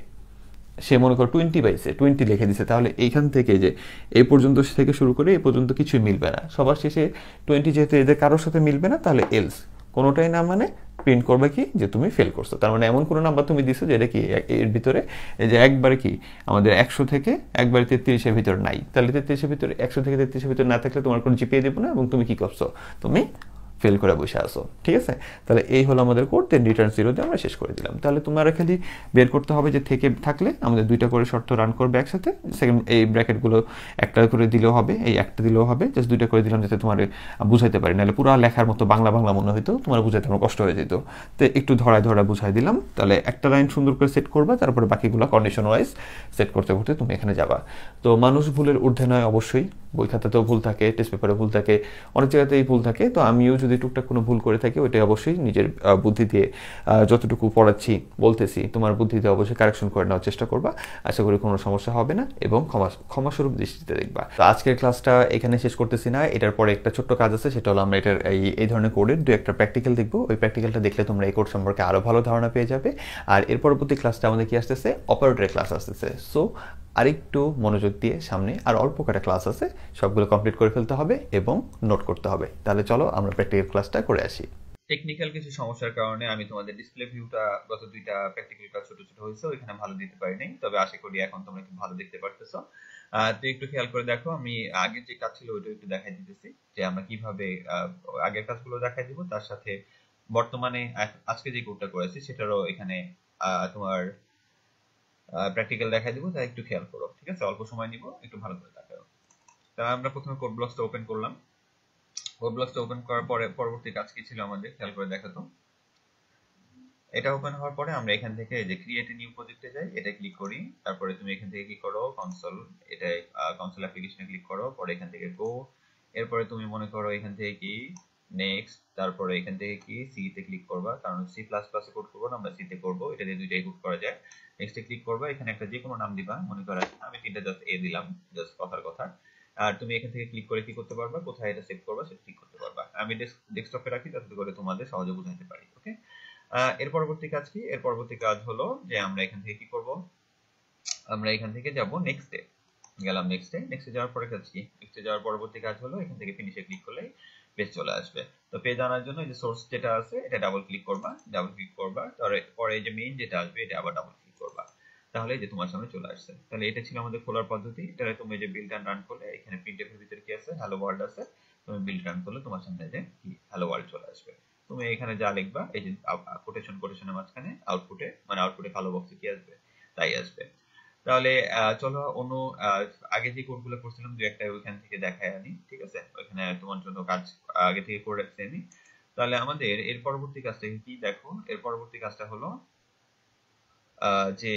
সে মনে করো 20 পাইছে, 20 লিখে দিছে, তাহলে এইখান থেকে যে এই পর্যন্ত থেকে শুরু করে এই পর্যন্ত কিছুই মিলবে না, সবার শেষে 20 যেহেতু এদের কারোর সাথে মিলবে না তাহলে এলস, কোনোটাই না মানে প্রিন্ট করবে কি যে তুমি ফেল করছো। তার মানে এমন কোনো নাম্বার তুমি দিছো যেটা কি এর ভিতরে এই যে একবারে কি আমাদের 100 থেকে একবারে 33-এর ভিতরে নাই, তাহলে 33-এর ভিতরে 100 থেকে 33-এর ভিতরে না থাকলে তোমার কোনো জিপিএ দেবো না এবং তুমি কি করছো, তুমি ফেল করে বসে আসো, ঠিক আছে। তাহলে এই হলো আমাদের কোড, দেন রিটার্ন 0 দিয়ে আমরা শেষ করে দিলাম। তাহলে তোমরা খালি বের করতে হবে যে থেকে থাকলে আমাদের দুইটা করে শর্ত রান করবে একসাথে, সেকেন্ড এই ব্র্যাকেটগুলো একটা করে দিলেও হবে, এই একটা দিলেও হবে, জাস্ট দুইটা করে দিলাম যাতে তোমার বুঝাইতে পারি, নাহলে পুরো লেখার মতো বাংলা বাংলা মনে হইতো, তোমার বুঝাইতে আমার কষ্ট হয়ে যেত। তো একটু ধরায় ধরায় বুঝাই দিলাম। তাহলে একটা লাইন সুন্দর করে সেট করবা, তারপরে বাকিগুলো কন্ডিশন ওয়াইজ সেট করতে করতে তুমি এখানে যাবা। তো মানুষ ভুলের ঊর্ধ্বে নয় অবশ্যই, বই খাতাতেও ভুল থাকে, টেস্ট পেপারে ভুল থাকে, অনেক জায়গাতেই ভুল থাকে। তো আমিও যদি টুকটাক কোনো ভুল করে থাকি ওইটাই অবশ্যই নিজের বুদ্ধি দিয়ে যতটুকু পড়াচ্ছি বলতেছি তোমার বুদ্ধি দিয়ে অবশ্যই কারেকশন করে নেওয়ার চেষ্টা করবা, আশা করি কোনো সমস্যা হবে না এবং ক্ষমাস্বরূপ দৃষ্টিতে দেখবা। তো আজকের ক্লাসটা এখানে শেষ করতেছি না, এটার পরে একটা ছোট্ট কাজ আছে, সেটা হলো আমরা এটার এই ধরনের কোডের দু একটা প্র্যাকটিক্যাল দেখবো, ওই প্র্যাকটিক্যালটা দেখলে তোমরা এই কোড সম্পর্কে আরও ভালো ধারণা পেয়ে যাবে। আর এর পরবর্তী ক্লাসটা আমাদের কি আসতেছে, অপারেটরের ক্লাস আসতেছে। সো আরেকটু মনোযোগ দিয়ে সামনে আর অল্প কটা ক্লাস আছে, সবগুলো কমপ্লিট করে ফেলতে হবে এবং নোট করতে হবে। তাহলে চলো আমরা প্র্যাকটিক্যাল ক্লাসটা করে আসি। টেকনিক্যাল কিছু সমস্যার কারণে আমি তোমাদের ডিসপ্লে ভিউটা গত দুইটা প্র্যাকটিক্যাল ক্লাস ছোট ছোট হয়েছে ওইখানে ভালো দিতে পারি নাই, তবে আশা করি এখন তোমরা একটু ভালো দেখতে পারতেছো। তো একটু খেয়াল করে দেখো, আমি আগের যে কাজ ছিল ওইটা একটু দেখাই দিতেছি যে আমরা কিভাবে আগের কাজগুলো দেখাই দিব, তার সাথে বর্তমানে আজকে যে কোডটা করেছি সেটারও এখানে তোমার প্র্যাকটিক্যাল দেখাই দিব, তাই একটু খেয়াল করো, ঠিক আছে, অল্প সময় নিব, একটু ভালো করে দেখো। তা আমরা প্রথমে কোড ব্লকসটা ওপেন করলাম। কোড ব্লকসটা ওপেন করার পরে পরবর্তী কাজ কি ছিল আমাদের খেয়াল করে দেখো তো। এটা ওপেন হওয়ার পরে আমরা এখান থেকে এই যে ক্রিয়েট এ নিউ প্রজেক্টে যাই, এটা ক্লিক করি, তারপরে তুমি এখান থেকে কি করো কনসোল, এটা কনসোল অ্যাপ্লিকেশনে ক্লিক করো, পরে এখান থেকে গো, এরপরে তুমি মনে করো এখান থেকে কি নেক্সট, তারপরে এখান থেকে কি সি তে ক্লিক করবা, কারণ সি প্লাস প্লাসে কোড করবো না, আমরা সি তে করবো, এটা দিয়ে দুইটাই কোড করা যায়। নেক্সটে ক্লিক করবা, এখানে একটা যে কোনো নাম দিবা, মনে করো আমি তিনটা জাস্ট এ দিলাম, জাস্ট কথার কথা। আর তুমি এখান থেকে ক্লিক করে কি করতে পারবা, কোথায় এটা সেভ করবা সেটা ঠিক করতে পারবা। আমি ডেস্কটপে রাখি যাতে করে তোমাদের সহজে বুঝাতে পারি, ওকে। এর পরবর্তী কাজ কি, এর পরবর্তী কাজ হলো যে আমরা এখান থেকে কি করব, আমরা এখান থেকে যাব নেক্সটে, গেলাম নেক্সটে, নেক্সটে যাওয়ার পরে কাজ কি, নেক্সটে যাওয়ার পরবর্তী কাজ হলো এখান থেকে ফিনিশে ক্লিক করলে পেজ চলে আসবে। তো পেজ আনার জন্য এই যে সোর্স যেটা আছে এটা ডাবল ক্লিক করবা, ডাবল ক্লিক করবা, পরে এই যে মেইন যেটা আসবে এটা আবার ডাবল ক্লিক করবা, তাহলে এই যে তোমার সামনে চলে আসছে। তাহলে এটা ছিল আমাদের খোলার পদ্ধতি। এটা তুমি যে বিল্ড এন্ড রান করলে এখানে প্রিন্টএফ এর ভিতরে কি আছে, হ্যালো ওয়ার্ল্ড আছে, তুমি বিল্ড রান করলে তোমার সামনে যে কি হ্যালো ওয়ার্ল্ড চলে আসবে। তুমি এখানে যা লিখবা এই যে কোটেশনের মাঝখানে আউটপুটে মানে আউটপুটে কালো বক্সে কি আসবে তাই আসবে। তাহলে চলো অন্য আগে যে কোডগুলো করছিলাম দুই একটা ওইখান থেকে দেখায় আনি, ঠিক আছে, ওইখানে তোমার জন্য কাজ আগে থেকে করে রাখছি আমি। তাহলে আমাদের এর পরবর্তী কাজটা কি দেখো, এর পরবর্তী কাজটা হলো যে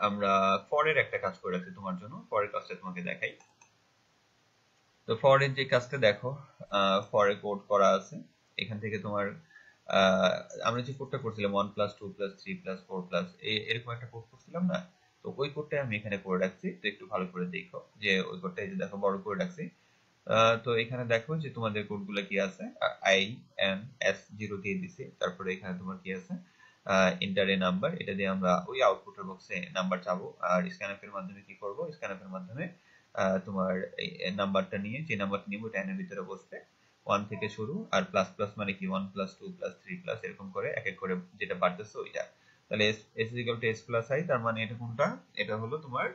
আমরা ফরের একটা কাজ করে রাখছি তোমার জন্য, ফরের কাজটা তোমাকে দেখাই। তো ফরের যে কাজটা দেখো, ফরে কোড করা আছে। এখান থেকে তোমার আহ, আমরা যে কোডটা করছিলাম 1+2+3+4+ এরকম একটা কোড করছিলাম না, তো ওই কোডটাই আমি এখানে করে রাখছি। তো একটু ভালো করে দেখো যে ওই কোডটা, এই যে দেখো বড় করে রাখছি। তো এখানে দেখো যে তোমাদের কোডগুলো কি আছে। INS0 দিয়ে দিছি, তারপরে এখানে তোমার কি আছে, ইন্টার এ নাম্বার, এটা দিয়ে আমরা ওই আউটপুটের বক্সে নাম্বার চাবো। আর স্ক্যানএফ এর মাধ্যমে কি করব, স্ক্যানএফ এর মাধ্যমে তোমার এই নাম্বারটা নিয়ে, যে নাম্বারটা নিব ওটা এর ভিতরে বসবে। 1 থেকে শুরু, আর প্লাস প্লাস মানে কি 1+2+3+ এরকম করে এক এক করে যেটা বাড়তেছে ওইটা। তাহলে S=S+I, তার মানে এটা কোনটা, এটা হলো তোমার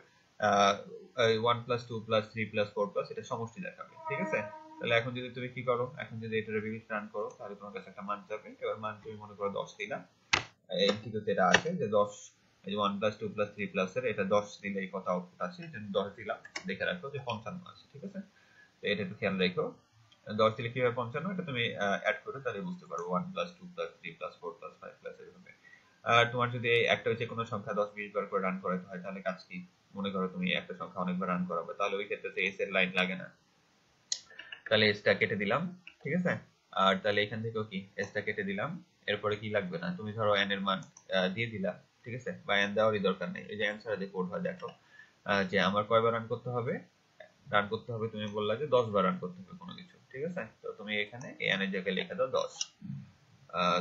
1+2+3+4+, এটা সমষ্টি দেখাবে, ঠিক আছে। তাহলে এখন যদি তুমি কি করো, এখন যদি এটা রিভিউ রান করো, তাহলে তোমার কাছে একটা মান যাবে। এবার মান তুমি মনে করো 10 দিলা, এমসিকিউতে এটা আছে যে 10, এই যে 1+2+3+ এর এটা 10 দিলে এই কত আউটপুট আছে, এটা 10 দিলাম। দেখে রাখো যে 55 আছে, ঠিক আছে। তো এটা একটু খেয়াল রেখো, 10 দিলে কি হয় 55, এটা তুমি অ্যাড করে তাহলে বুঝতে পারবো 1+2+3+4+5+ এরকম। আর তোমার যদি একটা যে কোনো সংখ্যা 10-20 বার করে রান করাতে হয়, তাহলে কাজ কি, মনে করো তুমি একটা সংখ্যা অনেকবার রান করাবে, তাহলে ওই ক্ষেত্রে এস এর লাইন লাগে না, তাহলে এসটা কেটে দিলাম, ঠিক আছে। আর তাহলে এখান থেকেও কি এসটা কেটে দিলাম। এরপরে কি লাগবে না, তুমি ধরো এন এর মান দিয়ে দিলা, ঠিক আছে, বা এন দেওয়ারই দরকার নেই। এই যে অ্যান্সার যে কোড হয় দেখো, যে আমার কয়বার রান করতে হবে, তুমি বললা যে 10 বার রান করতে হবে কোনো কিছু, ঠিক আছে। তো তুমি এখানে এন এর জায়গায় লিখে দাও 10।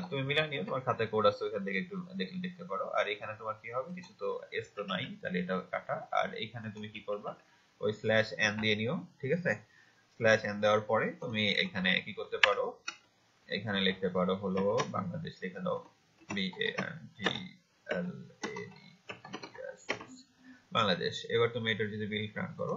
তুমি মিলাই নিও, তোমার খাতায় কোড আছে ওইখান থেকে একটু দেখলে দেখতে পারো। আর এখানে তোমার কি হবে, কিছু তো এস তো নাই, তাহলে এটা কাটা। আর এখানে তুমি কি করবা, ওই স্ল্যাশ এন দিয়ে নিও, ঠিক আছে। স্ল্যাশ এন দেওয়ার পরে তুমি এখানে কি করতে পারো, এখানে লিখতে পারো হলো বাংলাদেশ, লিখে দাও BANGLADES, বাংলাদেশ। এবার তুমি এটার যদি বিল রান করো,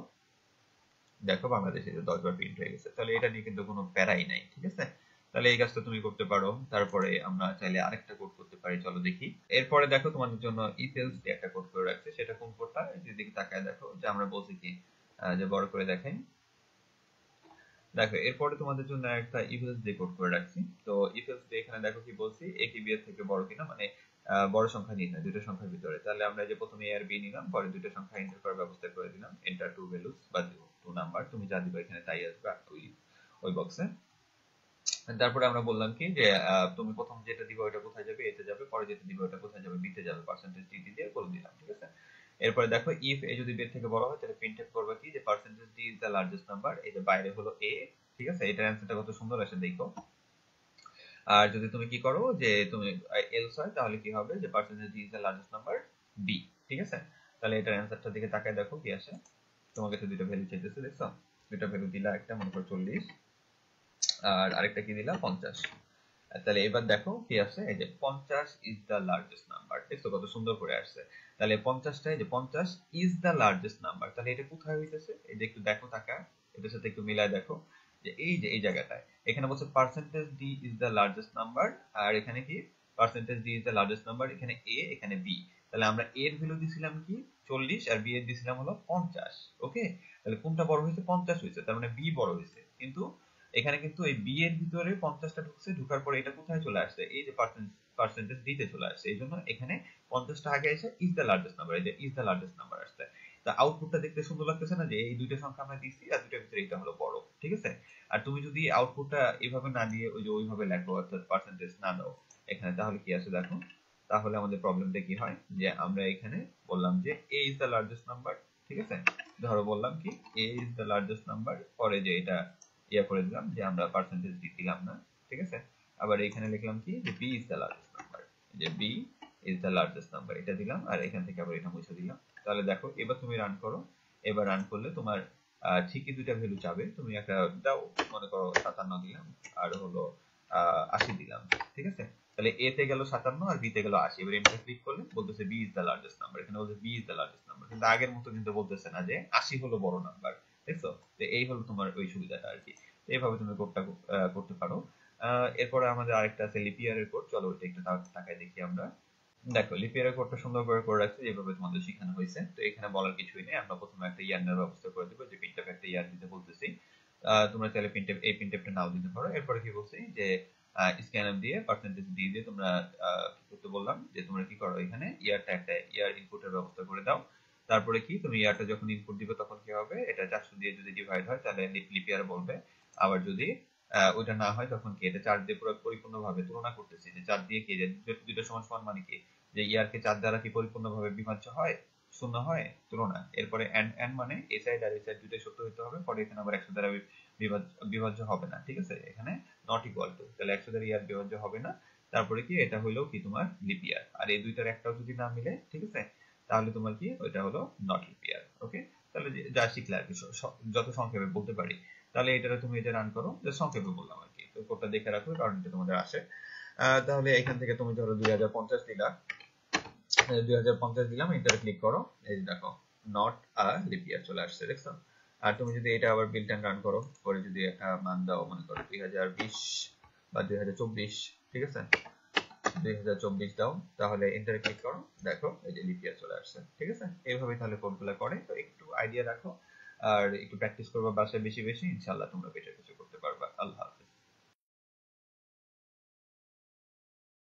দেখো বাংলাদেশে যে 10 বার প্রিন্ট হয়ে গেছে, তাহলে এটা নিয়ে কিন্তু কোনো প্যারাই নাই, ঠিক আছে। তাহলে এই কাজটা তুমি করতে পারো। তারপরে আমরা চাইলে আরেকটা কোড করতে পারি, চলো দেখি। এরপরে দেখো তোমাদের জন্য ইফ এলস দিয়ে একটা কোড করে রাখছে, সেটা কোন কোডটা, যেদিকে তাকায় দেখো, যে আমরা বলছি কি, যে বড় করে দেখাই। দেখো এরপরে তোমাদের জন্য একটা ইফ এলস দিয়ে কোড করে রাখছি। তো ইফ এলস দিয়ে এখানে দেখো কি বলছি, এ কি বি এর থেকে বড় কিনা, মানে বড় সংখ্যা নিতে হয় দুটো সংখ্যার ভিতরে। তাহলে আমরা যে প্রথমে এ আর বি নিলাম, পরে দুটো সংখ্যা এন্টার করার ব্যবস্থা করে দিলাম, এন্টার টু ভ্যালুস বা টু নাম্বার, তুমি যা দিবে এখানে তাই আসবে ওই ওই বক্সে। তারপরে আমরা বললাম কি যে তুমি প্রথম যেটা দিবে ওটা কোথায় যাবে, এতে যাবে, পরে যেটা দিবে ওটা কোথায় যাবে, বিতে যাবে, পার্সেন্টেজ ডি দিয়ে করে দিলাম, ঠিক আছে। এরপরে দেখো ইফ এ যদি বের থেকে বড় হয়, তাহলে প্রিন্টএফ করবে কি, যে percentage D is the largest number, এই যে বাইরে হলো এ, ঠিক আছে। এটার অ্যান্সারটা কত সুন্দর আসে দেখো। আর যদি তুমি কি করো, যে তুমি এলস হয়, তাহলে কি হবে, যে percentage D is the largest number B, ঠিক আছে। তাহলে এটার অ্যান্সারটার দিকে তাকায় দেখো কি আসে। তোমাকে তো দুটো ভ্যালু চাইতেছে, দেখছো, দুটো ভ্যালু দিলা, একটা মনে করো 40, আর আরেকটা কি দিলা 50। তাহলে এবার দেখো কি আছে, এই যে 50 ইজ দ্য লার্জেস্ট নাম্বার, দেখছো কত সুন্দর করে আসছে। তাহলে 50টা, এই যে 50 ইজ দ্য লার্জেস্ট নাম্বার, তাহলে এটা কোথায় হইতেছে, এই যে একটু দেখো তাকা, এটার সাথে একটু মিলায় দেখো, যে এই যে এই জায়গাটায় এখানে বলছে percentage D is the largest number, আর এখানে কি percentage D is the largest number, এখানে এ এখানে বি। তাহলে আমরা এর ভ্যালু দিছিলাম কি 40, আর বি এর দিছিলাম হলো 50। ওকে, তাহলে কোনটা বড় হয়েছে, 50 হয়েছে, তার মানে বি বড় হয়েছে। কিন্তু এখানে কিন্তু এই বি এর ভিতরে 50টা ঢুকছে, ঢুকার পরে এটা কোথায় চলে আসছে, এই যে পার্সেন্টেজ দিতে চলে আসছে, এই জন্য এখানে 50টা আগে এসে ইজ দ্য লার্জেস্ট নাম্বার, এই যে ইজ দ্য লার্জেস্ট নাম্বার আসছে। তা আউটপুটটা দেখতে সুন্দর লাগতেছে না, যে এই দুইটা সংখ্যা আমরা দিচ্ছি, আর দুইটার ভিতরে এটা হলো বড়, ঠিক আছে। আর তুমি যদি আউটপুটটা এভাবে না দিয়ে ওই যে ওইভাবে লেখো, অর্থাৎ পার্সেন্টেজ না দাও এখানে, তাহলে কি আসে দেখো, তাহলে আমাদের প্রবলেমটা কি হয়, যে আমরা এখানে বললাম যে এ ইজ দ্য লার্জেস্ট নাম্বার, ঠিক আছে। ধরো বললাম কি এ ইজ দ্য লার্জেস্ট নাম্বার, পরে যে এটা ইয়া করে দিলাম, যে আমরা পার্সেন্টেজ দিলাম না, ঠিক আছে। আবার এখানে লিখলাম কি, যে B is the largest number, যে B is the largest number, এটা দিলাম, আর এখান থেকে আবার এটা মুছে দিলাম। তাহলে দেখো এবার তুমি রান করো। এবার রান করলে তোমার ঠিকই দুইটা ভ্যালু চাবে, তুমি একটা দাও, মনে করো 57 দিলাম, আর হলো 80 দিলাম, ঠিক আছে। তাহলে এ তে গেল 57 আর বি তে গেল 80। এবার এন্টার ক্লিক করলে বলতেছে B is the largest number, এখানে বলছে B is the largest number, কিন্তু আগের মতো কিন্তু বলতেছে না যে 80 হলো বড় নাম্বার, দেখছো। তো এই হলো তোমার ওই সুবিধাটা আর কি। তো এইভাবে তুমি কোডটা করতে পারো। এরপরে আমাদের আরেকটা আছে লিপিয়ারের কোড, চলো ওইটা একটু তাকায় দেখি আমরা। দেখো লিপিয়ারের কোডটা সুন্দর করে রাখছে, যেভাবে তোমাদের শেখানো হয়েছে। তো এখানে বলার কিছুই নেই, আমরা প্রথমে একটা ইয়ার নেওয়ার ব্যবস্থা করে দেবো, যে প্রিন্টএফ একটা ইয়ার দিতে বলতেছি। তোমরা চাইলে প্রিন্টএফ এই প্রিন্টএফটা নাও দিতে পারো। এরপরে কি বলছি, যে স্ক্যানআপ দিয়ে পার্সেন্টেজ দিয়ে তোমরা কি করতে বললাম যে তোমরা কি করো, এখানে ইয়ারটা একটা ইয়ার ইনপুটের ব্যবস্থা করে দাও। তারপরে কি তুমি ইয়ারটা যখন ইনপুট দিবে তখন কি হবে, এটা 400 দিয়ে যদি ডিভাইড হয় তাহলে লিপ ইয়ার বলবে। আবার যদি ওইটা না হয় তখন কি, এটা 4 দিয়ে পুরো পরিপূর্ণভাবে তুলনা করতেছি যে 4 দিয়ে কি, যে দুটো সমান সমান মানে কি, যে ইয়ারকে 4 দ্বারা কি পরিপূর্ণভাবে বিভাজ্য হয়, শূন্য হয়, তুলনা। এরপরে এন্ড এন্ড মানে এই সাইড আর এই সাইড দুটোই সত্য হতে হবে, পরে এখানে আবার 100 দ্বারা বিভাজ্য হবে না, ঠিক আছে, এখানে নট ইকুয়াল টু, তাহলে 100 দ্বারা ইয়ার বিভাজ্য হবে না। তারপরে কি, এটা হলো কি তোমার লিপ ইয়ার। আর এই দুইটার একটাও যদি না মিলে, ঠিক আছে, তাহলে তোমার কি ওইটা হলো নট লিপ ইয়ার। ওকে, তাহলে যা শিখলে আর কি, যত সংক্ষেপে বলতে পারি। তাহলে এটা তুমি এটা রান করো, যে সংক্ষেপে বললাম আর কি, তো কোডটা দেখে রাখো কারণ এটা তোমাদের আসে। তাহলে এখান থেকে তুমি ধরো 2050 দিলা, 2050 দিলাম, এন্টারে ক্লিক করো, এই দেখো নট আ লিপ ইয়ার চলে আসছে, দেখছো। আর তুমি যদি এটা আবার বিল্ট এন্ড রান করো, পরে যদি একটা মান দাও, মনে করো 2020 বা 2024, ঠিক আছে, 2024 দাও, তাহলে এন্টারে ক্লিক করো, দেখো এই যে লিপ ইয়ার চলে আসছে, ঠিক আছে। এইভাবে তাহলে কোডগুলো করে, তো একটু আইডিয়া রাখো আর একটু প্র্যাকটিস করবা বাসায় বেশি বেশি, ইনশাআল্লাহ তোমরা বেটার কিছু করতে পারবা। আল্লাহ হাফেজ।